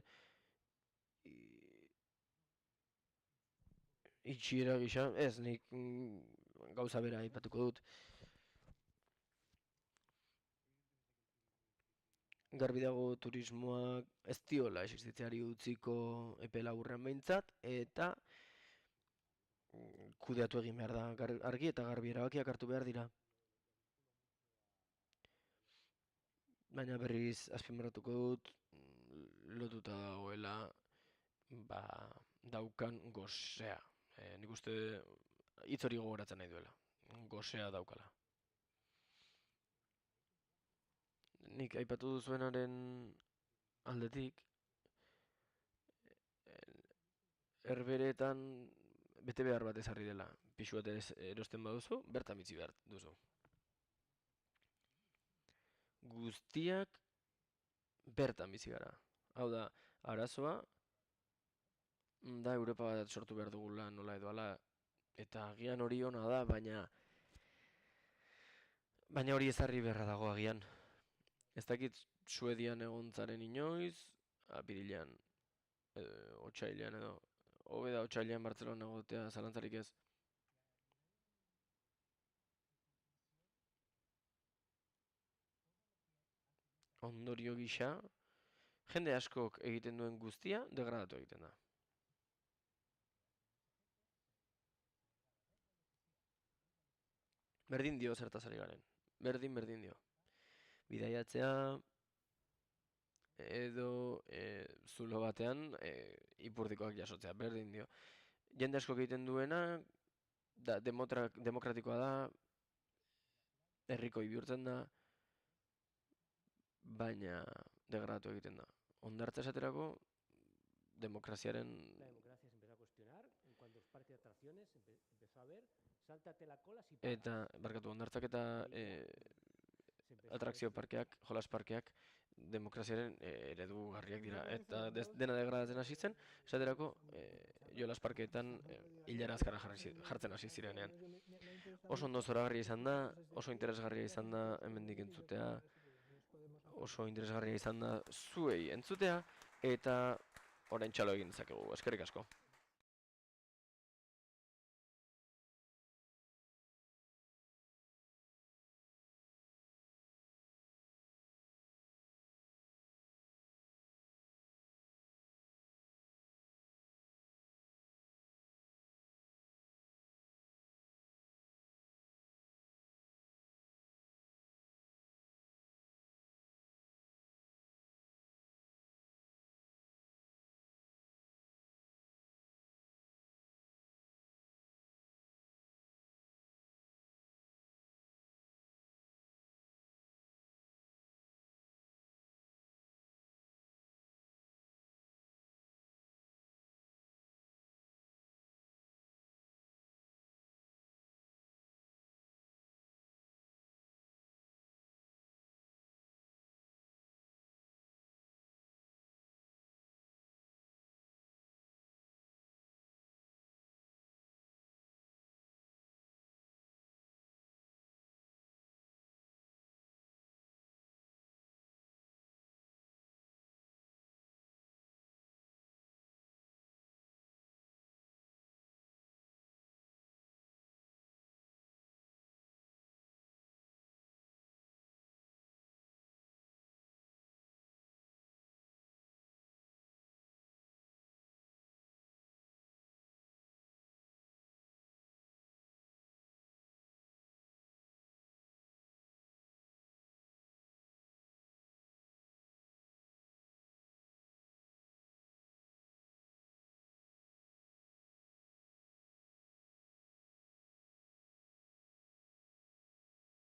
itxiera gisa, ez, nik gauza bera aipatuko dut. Garbi dago turismoak ez diola existitzeari utziko epe laburrean behintzat, eta kudeatu egin behar da, argi eta garbi erabakiak hartu behar dira. Baina berriz azpimarratuko dut, lotuta dagoela daukan gozea. Nik uste hitz hori gogoratzen nahi duela, gozea daukala. Nik aipatu duzuenaren aldetik, herberetan bete behar bat ezarri dela. Pixu bat erosten baduzu, bertan bitzi behar duzu. Guztiak bertan bizi gara. Hau da, arazoa da Europa bat sortu behar dugula nola edo ala, eta agian hori ona da, baina hori ezarri beharra dago agian. Ez dakit Suedian egontzaren inoiz, apirilean, otsailean edo, hobe da otsailean Bartzelona egotea zalantzarik ez. ondorio gisa, jende askok egiten duen guztia degradatu egiten da. Berdin dio zertaz ari garen. Berdin dio. Bidaiatzea edo zulo batean ipurdikoak jasotzea, berdin dio. Jende askok egiten duena demokratikoa da, herrikoi bihurtzen da, baina degradatu egiten da. Hondartza esaterako, demokraziaren... La democracia se empezó a cuestionar en cuanto los parques de atracciones empezó a ver, sáltate la cola si pagas. Eta, barkatu, hondartzak eta atrakzio parkeak, jolas parkeak, demokraziaren eredugarriak dira. Eta dena degradatzen hasi zen, esaterako, jolas parkeetan hilara azkara jartzen hasi zirenean. Oso ondo zoragarria izan da, oso interesgarria izan da hemendik entzutea, oso interesgarria izan da zuei entzutea, eta orain txalo egin dezakegu. Eskerrik asko.